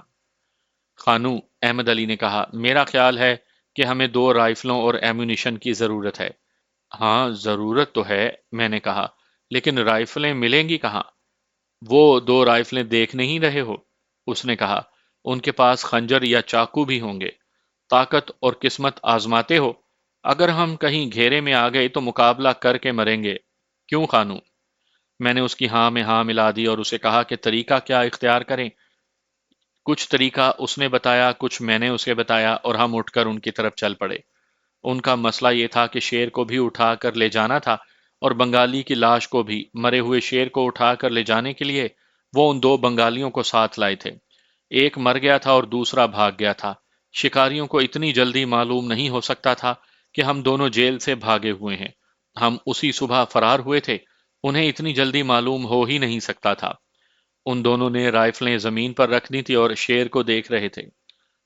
خانو، احمد علی نے کہا، میرا خیال ہے کہ ہمیں 2 رائفلوں اور ایمونیشن کی ضرورت ہے۔ ہاں ضرورت تو ہے، میں نے کہا، لیکن رائفلیں ملیں گی کہاں؟ وہ 2 رائفلیں دیکھ نہیں رہے ہو؟ اس نے کہا، ان کے پاس خنجر یا چاقو بھی ہوں گے۔ طاقت اور قسمت آزماتے ہو، اگر ہم کہیں گھیرے میں آ گئے تو مقابلہ کر کے مریں گے، کیوں خانوں؟ میں نے اس کی ہاں میں ہاں ملا دی اور اسے کہا کہ طریقہ کیا اختیار کریں؟ کچھ طریقہ اس نے بتایا، کچھ میں نے اسے بتایا، اور ہم اٹھ کر ان کی طرف چل پڑے۔ ان کا مسئلہ یہ تھا کہ شیر کو بھی اٹھا کر لے جانا تھا، اور بنگالی کی لاش کو بھی۔ مرے ہوئے شیر کو اٹھا کر لے جانے کے لیے وہ ان دو بنگالیوں کو ساتھ لائے تھے۔ ایک مر گیا تھا اور دوسرا بھاگ گیا تھا۔ شکاریوں کو اتنی جلدی معلوم نہیں ہو سکتا تھا کہ ہم دونوں جیل سے بھاگے ہوئے ہیں۔ ہم اسی صبح فرار ہوئے تھے، انہیں اتنی جلدی معلوم ہو ہی نہیں سکتا تھا۔ ان دونوں نے رائفلیں زمین پر رکھ دی تھی اور شیر کو دیکھ رہے تھے۔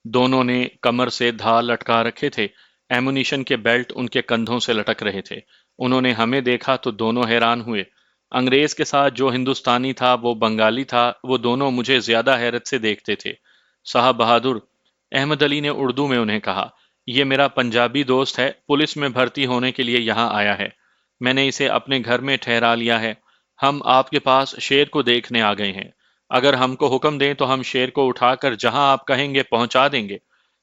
دونوں نے کمر سے دھار لٹکا رکھے تھے، ایمونیشن کے بیلٹ ان کے کندھوں سے لٹک رہے تھے۔ انہوں نے ہمیں دیکھا تو دونوں حیران ہوئے۔ انگریز کے ساتھ جو ہندوستانی تھا وہ بنگالی تھا، وہ دونوں مجھے زیادہ حیرت سے دیکھتے تھے۔ صاحب بہادر، احمد علی نے اردو میں انہیں کہا، یہ میرا پنجابی دوست ہے، پولیس میں بھرتی ہونے کے لیے یہاں آیا ہے۔ میں نے اسے اپنے گھر میں ٹھہرا لیا ہے۔ ہم آپ کے پاس شیر کو دیکھنے آ گئے ہیں۔ اگر ہم کو حکم دیں تو ہم شیر کو اٹھا کر جہاں آپ کہیں گے پہنچا دیں گے۔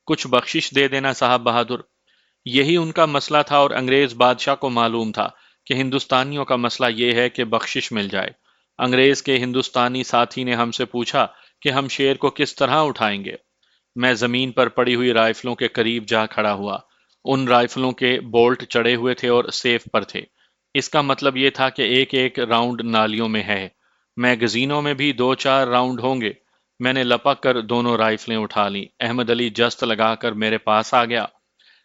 کچھ بخشش دے دینا صاحب بہادر۔ یہی ان کا مسئلہ تھا اور انگریز بادشاہ کو معلوم تھا کہ ہندوستانیوں کا مسئلہ یہ ہے کہ بخشش مل جائے۔ انگریز کے ہندوستانی ساتھی نے ہم سے پوچھا کہ ہم شیر کو کس طرح اٹھائیں گے۔ میں زمین پر پڑی ہوئی رائفلوں کے قریب جا کھڑا ہوا۔ ان رائفلوں کے بولٹ چڑھے ہوئے تھے اور سیف پر تھے۔ اس کا مطلب یہ تھا کہ ایک ایک راؤنڈ نالیوں میں ہے۔ میگزینوں میں بھی دو چار راؤنڈ ہوں گے۔ میں نے لپک کر دونوں رائفلیں اٹھا لیں۔ احمد علی جست لگا کر میرے پاس آ گیا۔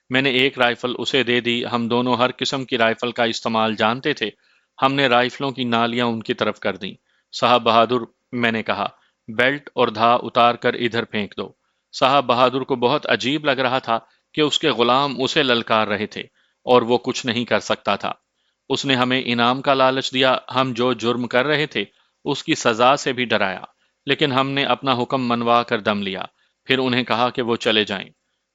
میں نے ایک رائفل اسے دے دی۔ ہم دونوں ہر قسم کی رائفل کا استعمال جانتے تھے۔ ہم نے رائفلوں کی نالیاں ان کی طرف کر دیں۔ صاحب بہادر، میں نے کہا، بیلٹ اور دھا اتار کر ادھر پھینک دو۔ صاحب بہادر کو بہت عجیب لگ رہا تھا کہ اس کے غلام اسے للکار رہے تھے اور وہ کچھ نہیں کر سکتا تھا۔ اس نے ہمیں انعام کا لالچ دیا، ہم جو جرم کر رہے تھے اس کی سزا سے بھی ڈرایا، لیکن ہم نے اپنا حکم منوا کر دم لیا۔ پھر انہیں کہا کہ وہ چلے جائیں۔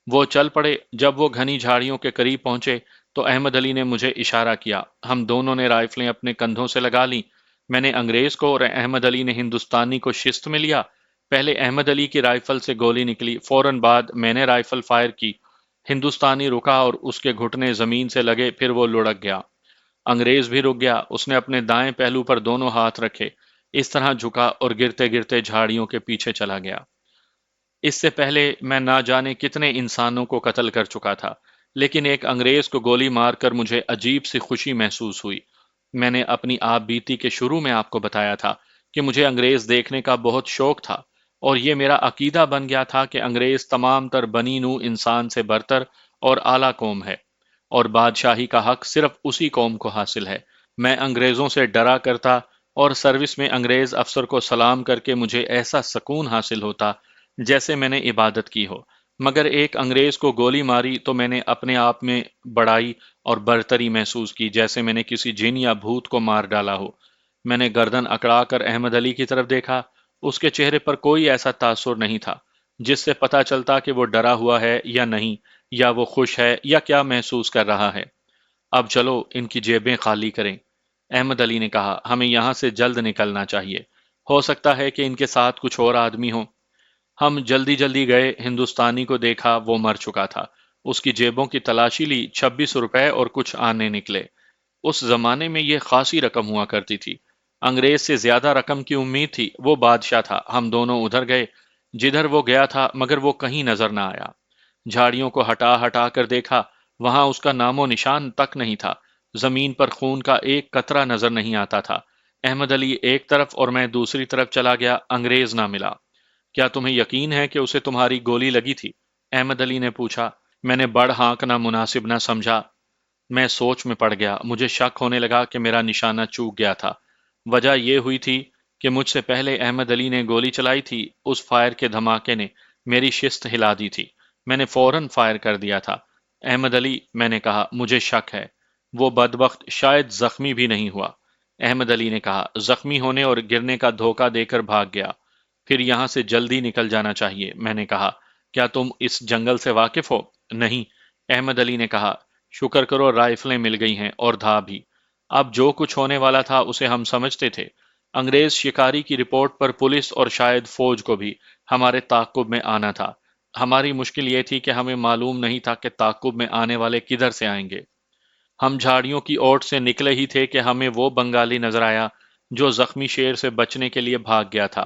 وہ چل پڑے۔ جب وہ گھنی جھاڑیوں کے قریب پہنچے تو احمد علی نے مجھے اشارہ کیا۔ ہم دونوں نے رائفلیں اپنے کندھوں سے لگا لیں۔ میں نے انگریز کو اور احمد علی نے ہندوستانی کو شست میں لیا۔ پہلے احمد علی کی رائفل سے گولی نکلی، فوراً بعد میں نے رائفل فائر کی۔ ہندوستانی رکا اور اس کے گھٹنے زمین سے لگے، پھر وہ لڑک گیا۔ انگریز بھی رک گیا۔ اس نے اپنے دائیں پہلو پر دونوں ہاتھ رکھے، اس طرح جھکا اور گرتے گرتے جھاڑیوں کے پیچھے چلا گیا۔ اس سے پہلے میں نہ جانے کتنے انسانوں کو قتل کر چکا تھا، لیکن ایک انگریز کو گولی مار کر مجھے عجیب سی خوشی محسوس ہوئی۔ میں نے اپنی آپ بیتی کے شروع میں آپ کو بتایا تھا کہ مجھے انگریز دیکھنے کا بہت شوق تھا، اور یہ میرا عقیدہ بن گیا تھا کہ انگریز تمام تر بنی نوع انسان سے برتر اور اعلیٰ قوم ہے، اور بادشاہی کا حق صرف اسی قوم کو حاصل ہے۔ میں انگریزوں سے ڈرا کرتا، اور سروس میں انگریز افسر کو سلام کر کے مجھے ایسا سکون حاصل ہوتا جیسے میں نے عبادت کی ہو۔ مگر ایک انگریز کو گولی ماری تو میں نے اپنے آپ میں بڑائی اور برتری محسوس کی، جیسے میں نے کسی جن یا بھوت کو مار ڈالا ہو۔ میں نے گردن اکڑا کر احمد علی کی طرف دیکھا۔ اس کے چہرے پر کوئی ایسا تاثر نہیں تھا جس سے پتہ چلتا کہ وہ ڈرا ہوا ہے یا نہیں، یا وہ خوش ہے یا کیا محسوس کر رہا ہے۔ اب چلو ان کی جیبیں خالی کریں، احمد علی نے کہا۔ ہمیں یہاں سے جلد نکلنا چاہیے، ہو سکتا ہے کہ ان کے ساتھ کچھ اور آدمی ہوں۔ ہم جلدی جلدی گئے۔ ہندوستانی کو دیکھا، وہ مر چکا تھا۔ اس کی جیبوں کی تلاشی لی، 26 روپے اور کچھ آنے نکلے۔ اس زمانے میں یہ خاصی رقم ہوا کرتی تھی۔ انگریز سے زیادہ رقم کی امید تھی، وہ بادشاہ تھا۔ ہم دونوں ادھر گئے جدھر وہ گیا تھا، مگر وہ کہیں نظر نہ آیا۔ جھاڑیوں کو ہٹا ہٹا کر دیکھا، وہاں اس کا نام و نشان تک نہیں تھا۔ زمین پر خون کا ایک قطرہ نظر نہیں آتا تھا۔ احمد علی ایک طرف اور میں دوسری طرف چلا گیا، انگریز نہ ملا۔ کیا تمہیں یقین ہے کہ اسے تمہاری گولی لگی تھی؟ احمد علی نے پوچھا۔ میں نے بڑ ہانکنا مناسب نہ سمجھا۔ میں سوچ میں پڑ گیا۔ مجھے شک ہونے لگا کہ میرا نشانہ چوک گیا تھا۔ وجہ یہ ہوئی تھی کہ مجھ سے پہلے احمد علی نے گولی چلائی تھی۔ اس فائر کے دھماکے نے میری شست ہلا دی تھی۔ میں نے فوراً فائر کر دیا تھا۔ احمد علی، میں نے کہا، مجھے شک ہے وہ بدبخت شاید زخمی بھی نہیں ہوا۔ احمد علی نے کہا، زخمی ہونے اور گرنے کا دھوکہ دے کر بھاگ گیا۔ پھر یہاں سے جلدی نکل جانا چاہیے۔ میں نے کہا، کیا تم اس جنگل سے واقف ہو؟ نہیں، احمد علی نے کہا۔ شکر کرو رائفلیں مل گئی ہیں اور دھا بھی۔ اب جو کچھ ہونے والا تھا اسے ہم سمجھتے تھے۔ انگریز شکاری کی رپورٹ پر پولیس اور شاید فوج کو بھی ہمارے تعاقب میں آنا تھا۔ ہماری مشکل یہ تھی کہ ہمیں معلوم نہیں تھا کہ تعاقب میں آنے والے کدھر سے آئیں گے۔ ہم جھاڑیوں کی اوٹ سے نکلے ہی تھے کہ ہمیں وہ بنگالی نظر آیا جو زخمی شیر سے بچنے کے لیے بھاگ گیا تھا۔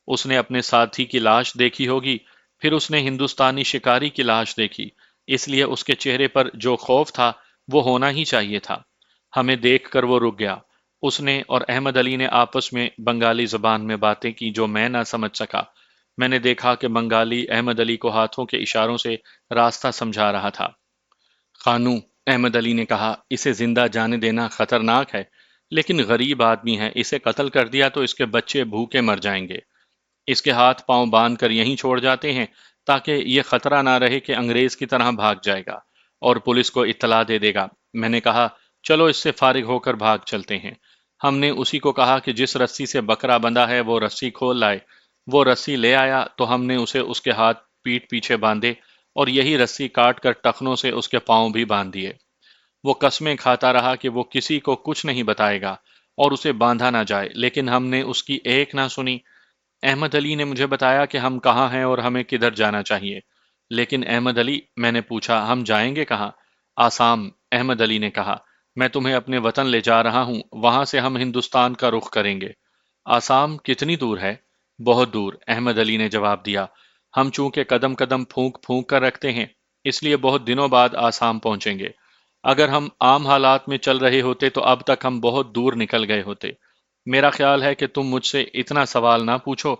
اس نے اپنے ساتھی کی لاش دیکھی ہوگی، پھر اس نے ہندوستانی شکاری کی لاش دیکھی، اس لیے اس کے چہرے پر جو خوف تھا وہ ہونا ہی چاہیے تھا۔ ہمیں دیکھ کر وہ رک گیا۔ اس نے اور احمد علی نے آپس میں بنگالی زبان میں باتیں کی جو میں نہ سمجھ سکا۔ میں نے دیکھا کہ بنگالی احمد علی کو ہاتھوں کے اشاروں سے راستہ سمجھا رہا تھا۔ خانو، احمد علی نے کہا، اسے زندہ جانے دینا خطرناک ہے، لیکن غریب آدمی ہے، اسے قتل کر دیا تو اس کے بچے بھوکے مر جائیں گے۔ اس کے ہاتھ پاؤں باندھ کر یہیں چھوڑ جاتے ہیں تاکہ یہ خطرہ نہ رہے کہ انگریز کی طرح بھاگ جائے گا اور پولیس کو اطلاع دے دے گا۔ میں نے کہا، چلو اس سے فارغ ہو کر بھاگ چلتے ہیں۔ ہم نے اسی کو کہا کہ جس رسی سے بکرا بندھا ہے وہ رسی کھول لائے۔ وہ رسی لے آیا تو ہم نے اسے اس کے ہاتھ پیٹھ پیچھے باندھے اور یہی رسی کاٹ کر ٹخنوں سے اس کے پاؤں بھی باندھ دیے۔ وہ قسمیں کھاتا رہا کہ وہ کسی کو کچھ نہیں بتائے گا اور اسے باندھا نہ جائے، لیکن ہم نے اس کی ایک نہ سنی۔ احمد علی نے مجھے بتایا کہ ہم کہاں ہیں اور ہمیں کدھر جانا چاہیے۔ لیکن احمد علی، میں نے پوچھا، ہم جائیں گے کہاں؟ آسام، احمد علی نے کہا، میں تمہیں اپنے وطن لے جا رہا ہوں، وہاں سے ہم ہندوستان کا رخ کریں گے۔ آسام کتنی دور ہے؟ بہت دور، احمد علی نے جواب دیا۔ ہم چونکہ قدم قدم پھونک پھونک کر رکھتے ہیں، اس لیے بہت دنوں بعد آسام پہنچیں گے۔ اگر ہم عام حالات میں چل رہے ہوتے تو اب تک ہم بہت دور نکل گئے ہوتے۔ میرا خیال ہے کہ تم مجھ سے اتنا سوال نہ پوچھو۔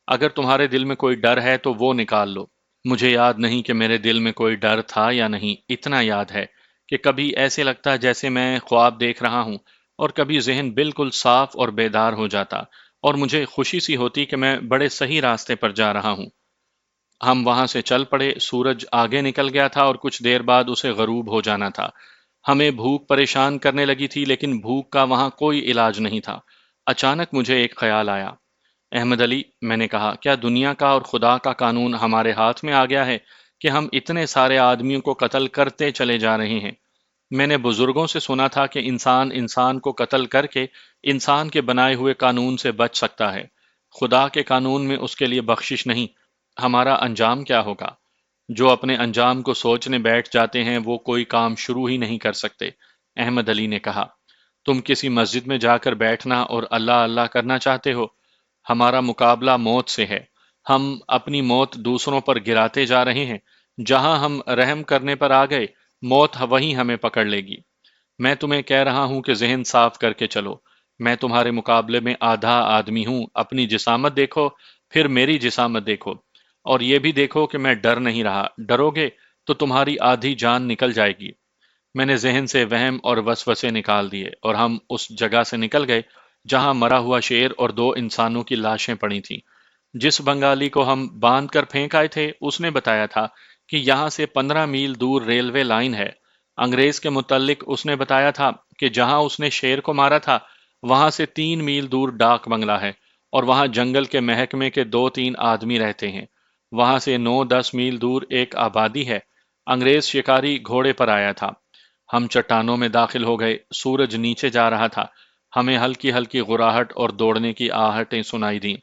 اگر تمہارے دل میں کوئی ڈر ہے تو وہ نکال لو۔ مجھے یاد نہیں کہ میرے دل میں کوئی ڈر تھا یا نہیں، اتنا یاد ہے کہ کبھی ایسے لگتا جیسے میں خواب دیکھ رہا ہوں، اور کبھی ذہن بالکل صاف اور بیدار ہو جاتا اور مجھے خوشی سی ہوتی کہ میں بڑے صحیح راستے پر جا رہا ہوں۔ ہم وہاں سے چل پڑے، سورج آگے نکل گیا تھا اور کچھ دیر بعد اسے غروب ہو جانا تھا۔ ہمیں بھوک پریشان کرنے لگی تھی، لیکن بھوک کا وہاں کوئی علاج نہیں تھا۔ اچانک مجھے ایک خیال آیا۔ احمد علی، میں نے کہا، کیا دنیا کا اور خدا کا قانون ہمارے ہاتھ میں آ گیا ہے کہ ہم اتنے سارے آدمیوں کو قتل کرتے چلے جا رہے ہیں؟ میں نے بزرگوں سے سنا تھا کہ انسان انسان کو قتل کر کے انسان کے بنائے ہوئے قانون سے بچ سکتا ہے۔ خدا کے قانون میں اس کے لیے بخشش نہیں۔ ہمارا انجام کیا ہوگا؟ جو اپنے انجام کو سوچنے بیٹھ جاتے ہیں وہ کوئی کام شروع ہی نہیں کر سکتے، احمد علی نے کہا۔ تم کسی مسجد میں جا کر بیٹھنا اور اللہ اللہ کرنا چاہتے ہو؟ ہمارا مقابلہ موت سے ہے۔ ہم اپنی موت دوسروں پر گراتے جا رہے ہیں۔ جہاں ہم رحم کرنے پر آ گئے، موت وہیں ہمیں پکڑ لے گی۔ میں تمہیں کہہ رہا ہوں کہ ذہن صاف کر کے چلو۔ میں تمہارے مقابلے میں آدھا آدمی ہوں، اپنی جسامت دیکھو، پھر میری جسامت دیکھو، اور یہ بھی دیکھو کہ میں ڈر نہیں رہا۔ ڈرو گے تو تمہاری آدھی جان نکل جائے گی۔ میں نے ذہن سے وہم اور وسوسے نکال دیے اور ہم اس جگہ سے نکل گئے جہاں مرا ہوا شیر اور دو انسانوں کی لاشیں پڑی تھیں۔ جس بنگالی کو ہم باندھ کر پھینک آئے تھے اس نے بتایا تھا کہ یہاں سے 15 میل دور ریلوے لائن ہے۔ انگریز کے متعلق اس نے بتایا تھا کہ جہاں اس نے شیر کو مارا تھا وہاں سے 3 میل دور ڈاک بنگلہ ہے اور وہاں جنگل کے محکمے کے 2-3 آدمی رہتے ہیں۔ وہاں سے 9-10 میل دور ایک آبادی ہے۔ انگریز شکاری گھوڑے پر آیا تھا۔ ہم چٹانوں میں داخل ہو گئے۔ سورج نیچے جا رہا تھا۔ ہمیں ہلکی ہلکی غراہٹ اور دوڑنے کی آہٹیں سنائی دیں۔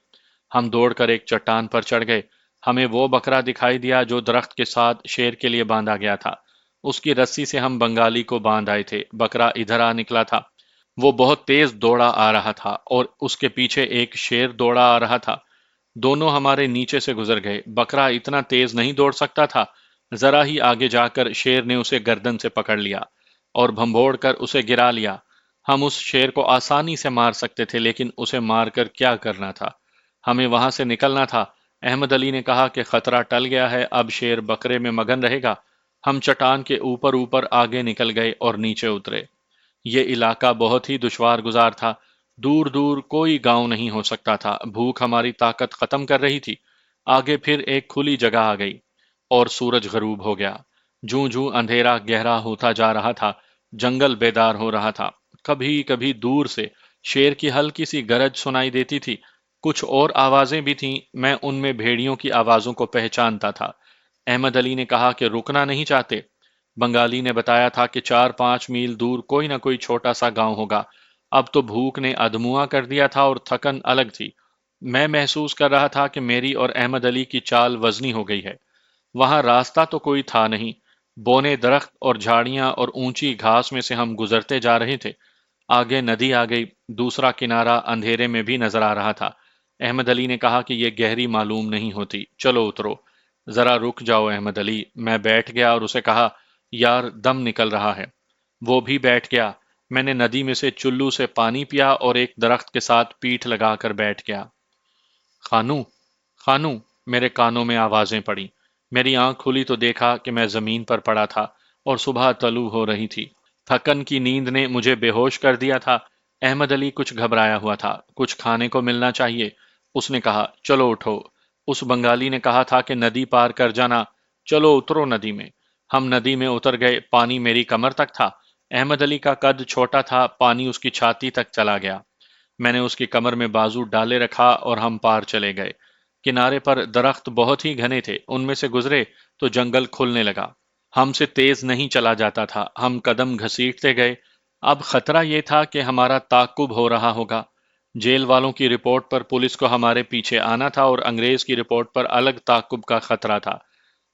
ہم دوڑ کر ایک چٹان پر چڑھ گئے۔ ہمیں وہ بکرا دکھائی دیا جو درخت کے ساتھ شیر کے لیے باندھا گیا تھا۔ اس کی رسی سے ہم بنگالی کو باندھ آئے تھے۔ بکرا ادھر آ نکلا تھا۔ وہ بہت تیز دوڑا آ رہا تھا اور اس کے پیچھے ایک شیر دوڑا آ رہا تھا۔ دونوں ہمارے نیچے سے گزر گئے۔ بکرا اتنا تیز نہیں دوڑ سکتا تھا۔ ذرا ہی آگے جا کر شیر نے اسے گردن سے پکڑ لیا اور بھنبوڑ کر اسے گرا لیا۔ ہم اس شیر کو آسانی سے مار سکتے تھے، لیکن اسے مار کر کیا کرنا تھا؟ ہمیں وہاں سے نکلنا تھا۔ احمد علی نے کہا کہ خطرہ ٹل گیا ہے، اب شیر بکرے میں مگن رہے گا۔ ہم چٹان کے اوپر اوپر آگے نکل گئے اور نیچے اترے۔ یہ علاقہ بہت ہی دشوار گزار تھا۔ دور دور کوئی گاؤں نہیں ہو سکتا تھا۔ بھوک ہماری طاقت ختم کر رہی تھی۔ آگے پھر ایک کھلی جگہ آ گئی اور سورج غروب ہو گیا۔ جوں جوں اندھیرا گہرا ہوتا جا رہا تھا، جنگل بیدار ہو رہا تھا۔ کبھی کبھی دور سے شیر کی ہلکی سی گرج سنائی دیتی تھی۔ کچھ اور آوازیں بھی تھیں، میں ان میں بھیڑیوں کی آوازوں کو پہچانتا تھا۔ احمد علی نے کہا کہ رکنا نہیں چاہتے؟ بنگالی نے بتایا تھا کہ 4-5 میل دور کوئی نہ کوئی چھوٹا سا گاؤں ہوگا، اب تو بھوک نے ادموا کر دیا تھا اور تھکن الگ تھی۔ میں محسوس کر رہا تھا کہ میری اور احمد علی کی چال وزنی ہو گئی ہے۔ وہاں راستہ تو کوئی تھا نہیں، بونے درخت اور جھاڑیاں اور اونچی گھاس میں سے ہم گزرتے جا رہے تھے۔ آگے ندی آ گئی، دوسرا کنارہ اندھیرے میں بھی نظر آ رہا تھا۔ احمد علی نے کہا کہ یہ گہری معلوم نہیں ہوتی، چلو اترو۔ ذرا رک جاؤ احمد علی، میں بیٹھ گیا اور اسے کہا، یار دم نکل رہا ہے۔ وہ بھی بیٹھ گیا۔ میں نے ندی میں سے چلو سے پانی پیا اور ایک درخت کے ساتھ پیٹھ لگا کر بیٹھ گیا۔ خانو، خانو، میرے کانوں میں آوازیں پڑیں۔ میری آنکھ کھلی تو دیکھا کہ میں زمین پر پڑا تھا اور صبح طلوع ہو رہی تھی۔ تھکن کی نیند نے مجھے بے ہوش کر دیا تھا۔ احمد علی کچھ گھبرایا ہوا تھا۔ کچھ کھانے کو ملنا چاہیے، اس نے کہا۔ چلو اٹھو۔ اس بنگالی نے کہا تھا کہ ندی پار کر جانا، چلو اترو ندی میں۔ ہم ندی میں اتر گئے، پانی میری کمر تک تھا۔ احمد علی کا قد چھوٹا تھا، پانی اس کی چھاتی تک چلا گیا۔ میں نے اس کی کمر میں بازو ڈالے رکھا اور ہم پار چلے گئے۔ کنارے پر درخت بہت ہی گھنے تھے، ان میں سے گزرے تو جنگل کھلنے لگا۔ ہم سے تیز نہیں چلا جاتا تھا، ہم قدم گھسیٹتے گئے۔ اب خطرہ یہ تھا کہ ہمارا تعاقب ہو رہا ہوگا۔ جیل والوں کی رپورٹ پر پولیس کو ہمارے پیچھے آنا تھا اور انگریز کی رپورٹ پر الگ تعاقب کا خطرہ تھا۔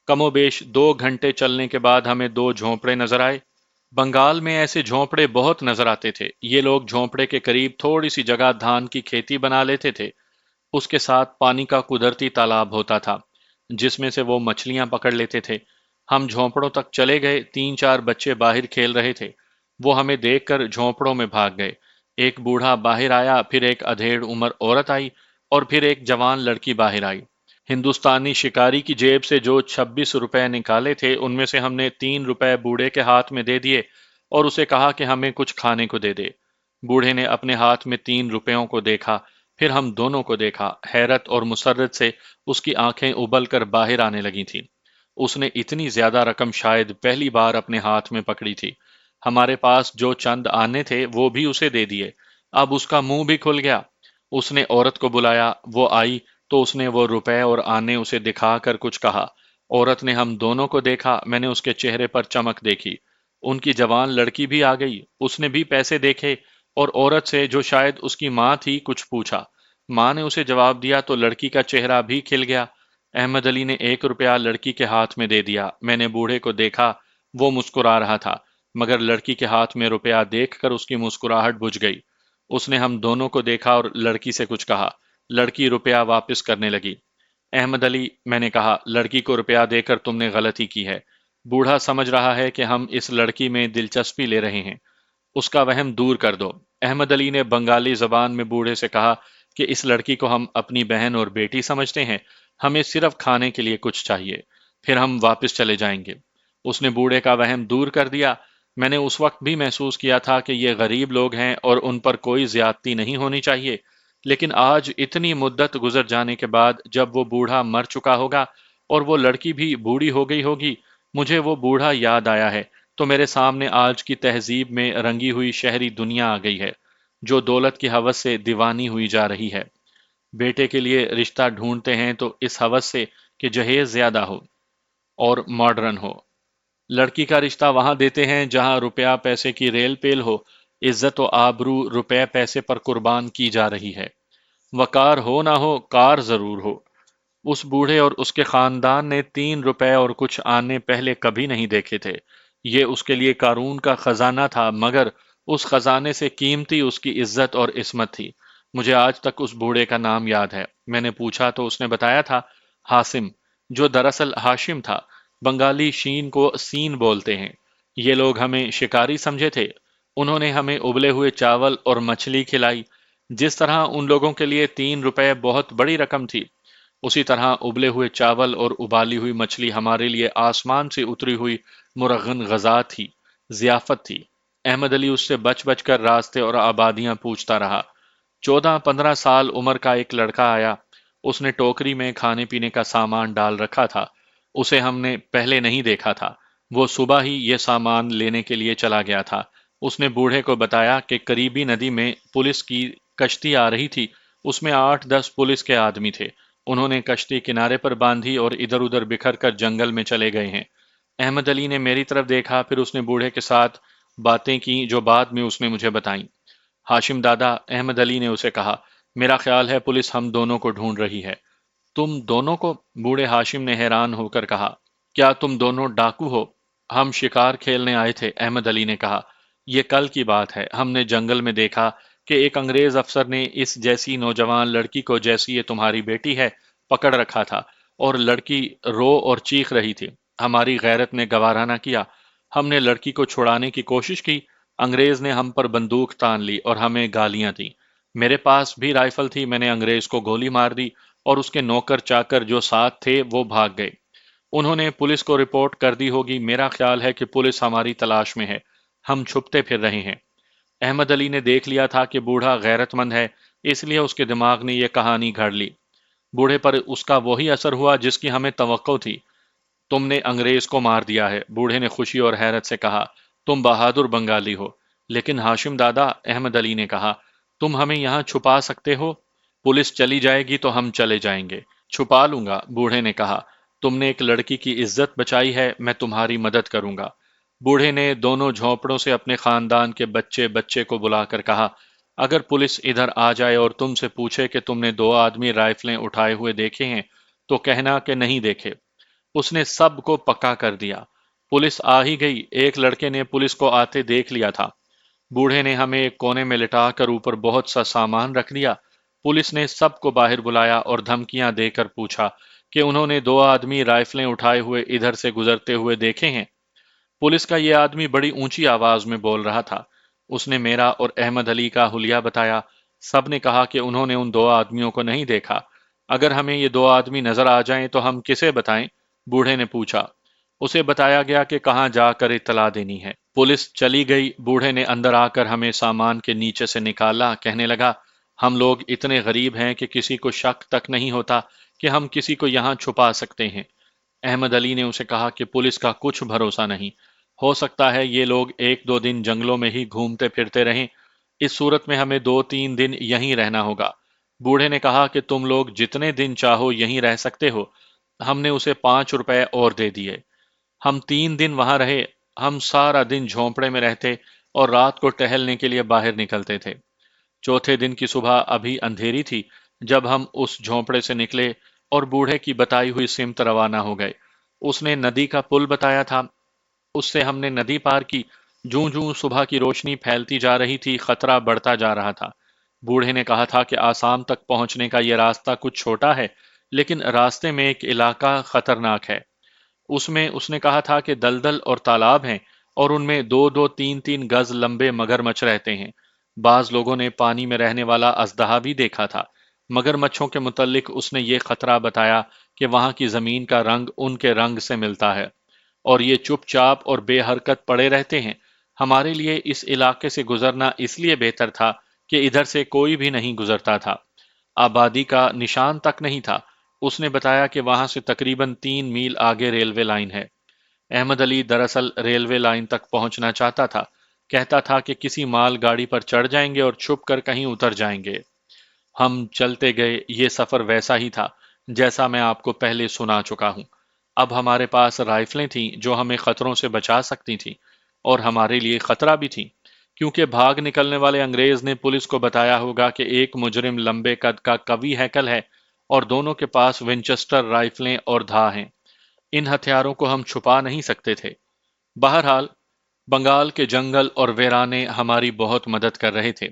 کم و بیش 2 گھنٹے چلنے کے بعد ہمیں 2 جھونپڑے نظر آئے۔ بنگال میں ایسے جھونپڑے بہت نظر آتے تھے۔ یہ لوگ جھونپڑے کے قریب تھوڑی سی جگہ دھان کی کھیتی بنا لیتے تھے۔ اس کے ساتھ پانی کا قدرتی تالاب ہوتا تھا جس میں سے وہ مچھلیاں پکڑ لیتے تھے۔ ہم جھونپڑوں تک چلے گئے، 3 4 بچے باہر کھیل رہے تھے۔ وہ ہمیں دیکھ کر جھونپڑوں میں بھاگ گئے۔ ایک بوڑھا باہر آیا، پھر ایک ادھیڑ عمر عورت آئی اور پھر ایک جوان لڑکی باہر آئی۔ ہندوستانی شکاری کی جیب سے جو 26 روپے نکالے تھے ان میں سے ہم نے 3 روپے بوڑھے کے ہاتھ میں دے دیے اور اسے کہا کہ ہمیں کچھ کھانے کو دے دے۔ بوڑھے نے اپنے ہاتھ میں 3 روپیوں کو دیکھا، پھر ہم دونوں کو دیکھا۔ حیرت اور مسرت سے اس کی آنکھیں ابل کر باہر آنے لگی تھیں۔ اس نے اتنی زیادہ رقم شاید پہلی بار اپنے ہاتھ میں پکڑی تھی۔ ہمارے پاس جو چند آنے تھے وہ بھی اسے دے دیے۔ اب اس کا منہ بھی کھل گیا۔ اس نے عورت کو بلایا، وہ آئی تو اس نے وہ روپے اور آنے اسے دکھا کر کچھ کہا۔ عورت نے ہم دونوں کو دیکھا، میں نے اس کے چہرے پر چمک دیکھی۔ ان کی جوان لڑکی بھی آ گئی، اس نے بھی پیسے دیکھے اور عورت سے جو شاید اس کی ماں تھی کچھ پوچھا۔ ماں نے اسے جواب دیا تو لڑکی کا چہرہ بھی کھل گیا۔ احمد علی نے 1 روپیہ لڑکی کے ہاتھ میں دے دیا۔ میں نے بوڑھے کو دیکھا، وہ مسکرا رہا تھا، مگر لڑکی کے ہاتھ میں روپیہ دیکھ کر اس کی مسکراہٹ بجھ گئی۔ اس نے ہم دونوں کو دیکھا اور لڑکی سے کچھ کہا۔ لڑکی روپیہ واپس کرنے لگی۔ احمد علی، میں نے کہا، لڑکی کو روپیہ دے کر تم نے غلطی کی ہے۔ بوڑھا سمجھ رہا ہے کہ ہم اس لڑکی میں دلچسپی لے رہے ہیں، اس کا وہم دور کر دو۔ احمد علی نے بنگالی زبان میں بوڑھے سے کہا کہ اس لڑکی کو ہم اپنی بہن اور بیٹی سمجھتے ہیں، ہمیں صرف کھانے کے لیے کچھ چاہیے، پھر ہم واپس چلے جائیں گے۔ اس نے بوڑھے کا وہم دور کر دیا۔ میں نے اس وقت بھی محسوس کیا تھا کہ یہ غریب لوگ ہیں اور ان پر کوئی زیادتی نہیں ہونی چاہیے، لیکن آج اتنی مدت گزر جانے کے بعد جب وہ بوڑھا مر چکا ہوگا اور وہ لڑکی بھی بوڑھی ہو گئی ہوگی، مجھے وہ بوڑھا یاد آیا ہے تو میرے سامنے آج کی تہذیب میں رنگی ہوئی شہری دنیا آ گئی ہے جو دولت کی ہوس سے دیوانی ہوئی جا رہی ہے۔ بیٹے کے لیے رشتہ ڈھونڈتے ہیں تو اس ہوس سے کہ جہیز زیادہ ہو اور ماڈرن ہو۔ لڑکی کا رشتہ وہاں دیتے ہیں جہاں روپیہ پیسے کی ریل پیل ہو، عزت و آبرو روپے پیسے پر قربان کی جا رہی ہے۔ وقار ہو نہ ہو، کار ضرور ہو۔ اس بوڑھے اور اس کے خاندان نے 3 روپے اور کچھ آنے پہلے کبھی نہیں دیکھے تھے۔ یہ اس کے لیے قارون کا خزانہ تھا، مگر اس خزانے سے قیمتی اس کی عزت اور عصمت تھی۔ مجھے آج تک اس بوڑھے کا نام یاد ہے۔ میں نے پوچھا تو اس نے بتایا تھا، ہاشم، جو دراصل ہاشم تھا۔ بنگالی شین کو سین بولتے ہیں۔ یہ لوگ ہمیں شکاری سمجھے تھے۔ انہوں نے ہمیں ابلے ہوئے چاول اور مچھلی کھلائی۔ جس طرح ان لوگوں کے لیے 3 روپے بہت بڑی رقم تھی، اسی طرح ابلے ہوئے چاول اور ابالی ہوئی مچھلی ہمارے لیے آسمان سے اتری ہوئی مرغن غذا تھی، ضیافت تھی۔ احمد علی اس سے بچ بچ کر راستے اور آبادیاں پوچھتا رہا۔ 14 15 سال عمر کا ایک لڑکا آیا۔ اس نے ٹوکری میں کھانے پینے کا سامان ڈال رکھا تھا۔ اسے ہم نے پہلے نہیں دیکھا تھا۔ وہ صبح ہی یہ سامان لینے کے لیے چلا گیا تھا۔ اس نے بوڑھے کو بتایا کہ قریبی ندی میں پولیس کی کشتی آ رہی تھی، اس میں 8 10 پولیس کے آدمی تھے۔ انہوں نے کشتی کنارے پر باندھی اور ادھر ادھر بکھر کر جنگل میں چلے گئے ہیں۔ احمد علی نے میری طرف دیکھا، پھر اس نے بوڑھے کے ساتھ باتیں کی جو بعد میں اس نے مجھے بتائیں۔ ہاشم دادا، احمد علی نے اسے کہا، میرا خیال ہے پولیس ہم دونوں کو ڈھونڈ رہی ہے۔ تم دونوں کو؟ بوڑھے ہاشم نے حیران ہو کر کہا، کیا تم دونوں ڈاکو ہو؟ ہم شکار کھیلنے آئے تھے، احمد علی نے کہا، یہ کل کی بات ہے، ہم نے جنگل میں دیکھا کہ ایک انگریز افسر نے اس جیسی نوجوان لڑکی کو، جیسی یہ تمہاری بیٹی ہے، پکڑ رکھا تھا، اور لڑکی رو اور چیخ رہی تھی۔ ہماری غیرت نے گوارا نہ کیا، ہم نے لڑکی کو چھڑانے کی کوشش کی، انگریز نے ہم پر بندوق تان لی اور ہمیں گالیاں دیں۔ میرے پاس بھی رائفل تھی، میں نے انگریز کو گولی مار دی اور اس کے نوکر چاکر جو ساتھ تھے وہ بھاگ گئے۔ انہوں نے پولیس کو رپورٹ کر دی ہوگی، میرا خیال ہے کہ پولیس ہماری تلاش میں ہے، ہم چھپتے پھر رہے ہیں۔ احمد علی نے دیکھ لیا تھا کہ بوڑھا غیرت مند ہے، اس لیے اس کے دماغ نے یہ کہانی گھڑ لی۔ بوڑھے پر اس کا وہی اثر ہوا جس کی ہمیں توقع تھی، تم نے انگریز کو مار دیا ہے، بوڑھے نے خوشی اور حیرت سے کہا، تم بہادر بنگالی ہو۔ لیکن ہاشم دادا، احمد علی نے کہا، تم ہمیں یہاں چھپا سکتے ہو؟ پولیس چلی جائے گی تو ہم چلے جائیں گے۔ چھپا لوں گا، بوڑھے نے کہا، تم نے ایک لڑکی کی عزت بچائی ہے، میں تمہاری مدد کروں گا۔ بوڑھے نے دونوں جھونپڑوں سے اپنے خاندان کے بچے بچے کو بلا کر کہا، اگر پولیس ادھر آ جائے اور تم سے پوچھے کہ تم نے دو آدمی رائفلیں اٹھائے ہوئے دیکھے ہیں تو کہنا کہ نہیں دیکھے۔ اس نے سب کو پکا کر دیا۔ پولیس آ ہی گئی، ایک لڑکے نے پولیس کو آتے دیکھ لیا تھا۔ بوڑھے نے ہمیں ایک کونے میں لٹا کر اوپر بہت سا سامان رکھ دیا۔ پولیس نے سب کو باہر بلایا اور دھمکیاں دے کر پوچھا کہ انہوں نے دو آدمی رائفلیں اٹھائے ہوئے ادھر سے گزرتے ہوئے دیکھے ہیں۔ پولیس کا یہ آدمی بڑی اونچی آواز میں بول رہا تھا۔ اس نے میرا اور احمد علی کا حلیہ بتایا۔ سب نے کہا کہ انہوں نے ان دو آدمیوں کو نہیں دیکھا۔ اگر ہمیں یہ دو آدمی نظر آ جائیں تو ہم کسے بتائیں؟ بوڑھے نے پوچھا۔ اسے بتایا گیا کہ کہاں جا کر اطلاع دینی ہے۔ پولیس چلی گئی۔ بوڑھے نے اندر آ کر ہمیں سامان کے نیچے سے نکالا، کہنے لگا، ہم لوگ اتنے غریب ہیں کہ کسی کو شک تک نہیں ہوتا کہ ہم کسی کو یہاں چھپا سکتے ہیں۔ احمد علی نے اسے کہا کہ پولیس کا کچھ بھروسہ نہیں، ہو سکتا ہے یہ لوگ ایک دو دن جنگلوں میں ہی گھومتے پھرتے رہیں، اس صورت میں ہمیں دو تین دن یہیں رہنا ہوگا۔ بوڑھے نے کہا کہ تم لوگ جتنے دن چاہو یہیں رہ سکتے ہو۔ ہم نے اسے 5 روپے اور دے دیے۔ ہم 3 دن وہاں رہے، ہم سارا دن جھونپڑے میں رہتے اور رات کو ٹہلنے کے لیے باہر نکلتے تھے۔ چوتھے دن کی صبح ابھی اندھیری تھی جب ہم اس جھونپڑے سے نکلے اور بوڑھے کی بتائی ہوئی سمت روانہ ہو گئے۔ اس نے ندی کا پل بتایا تھا، اس سے ہم نے ندی پار کی۔ جوں جوں صبح کی روشنی پھیلتی جا رہی تھی، خطرہ بڑھتا جا رہا تھا۔ بوڑھے نے کہا تھا کہ آسام تک پہنچنے کا یہ راستہ کچھ چھوٹا ہے، لیکن راستے میں ایک علاقہ خطرناک ہے۔ اس میں اس نے کہا تھا کہ دلدل اور تالاب ہیں اور ان میں دو دو تین تین گز لمبے مگرمچھ رہتے ہیں۔ بعض لوگوں نے پانی میں رہنے والا اژدہا بھی دیکھا تھا۔ مگرمچھوں کے متعلق اس نے یہ خطرہ بتایا کہ وہاں کی زمین کا رنگ ان کے رنگ سے ملتا ہے اور یہ چپ چاپ اور بے حرکت پڑے رہتے ہیں۔ ہمارے لیے اس علاقے سے گزرنا اس لیے بہتر تھا کہ ادھر سے کوئی بھی نہیں گزرتا تھا، آبادی کا نشان تک نہیں تھا۔ اس نے بتایا کہ وہاں سے تقریباً 3 میل آگے ریلوے لائن ہے۔ احمد علی دراصل ریلوے لائن تک پہنچنا چاہتا تھا، کہتا تھا کہ کسی مال گاڑی پر چڑھ جائیں گے اور چھپ کر کہیں اتر جائیں گے۔ ہم چلتے گئے، یہ سفر ویسا ہی تھا جیسا میں آپ کو پہلے سنا چکا ہوں۔ اب ہمارے پاس رائفلیں تھیں جو ہمیں خطروں سے بچا سکتی تھیں، اور ہمارے لیے خطرہ بھی تھیں، کیونکہ بھاگ نکلنے والے انگریز نے پولیس کو بتایا ہوگا کہ ایک مجرم لمبے قد کا قوی ہیکل ہے اور دونوں کے پاس ونچسٹر رائفلیں اور دھا ہیں۔ ان ہتھیاروں کو ہم چھپا نہیں سکتے تھے۔ بہرحال بنگال کے جنگل اور ویرانے ہماری بہت مدد کر رہے تھے۔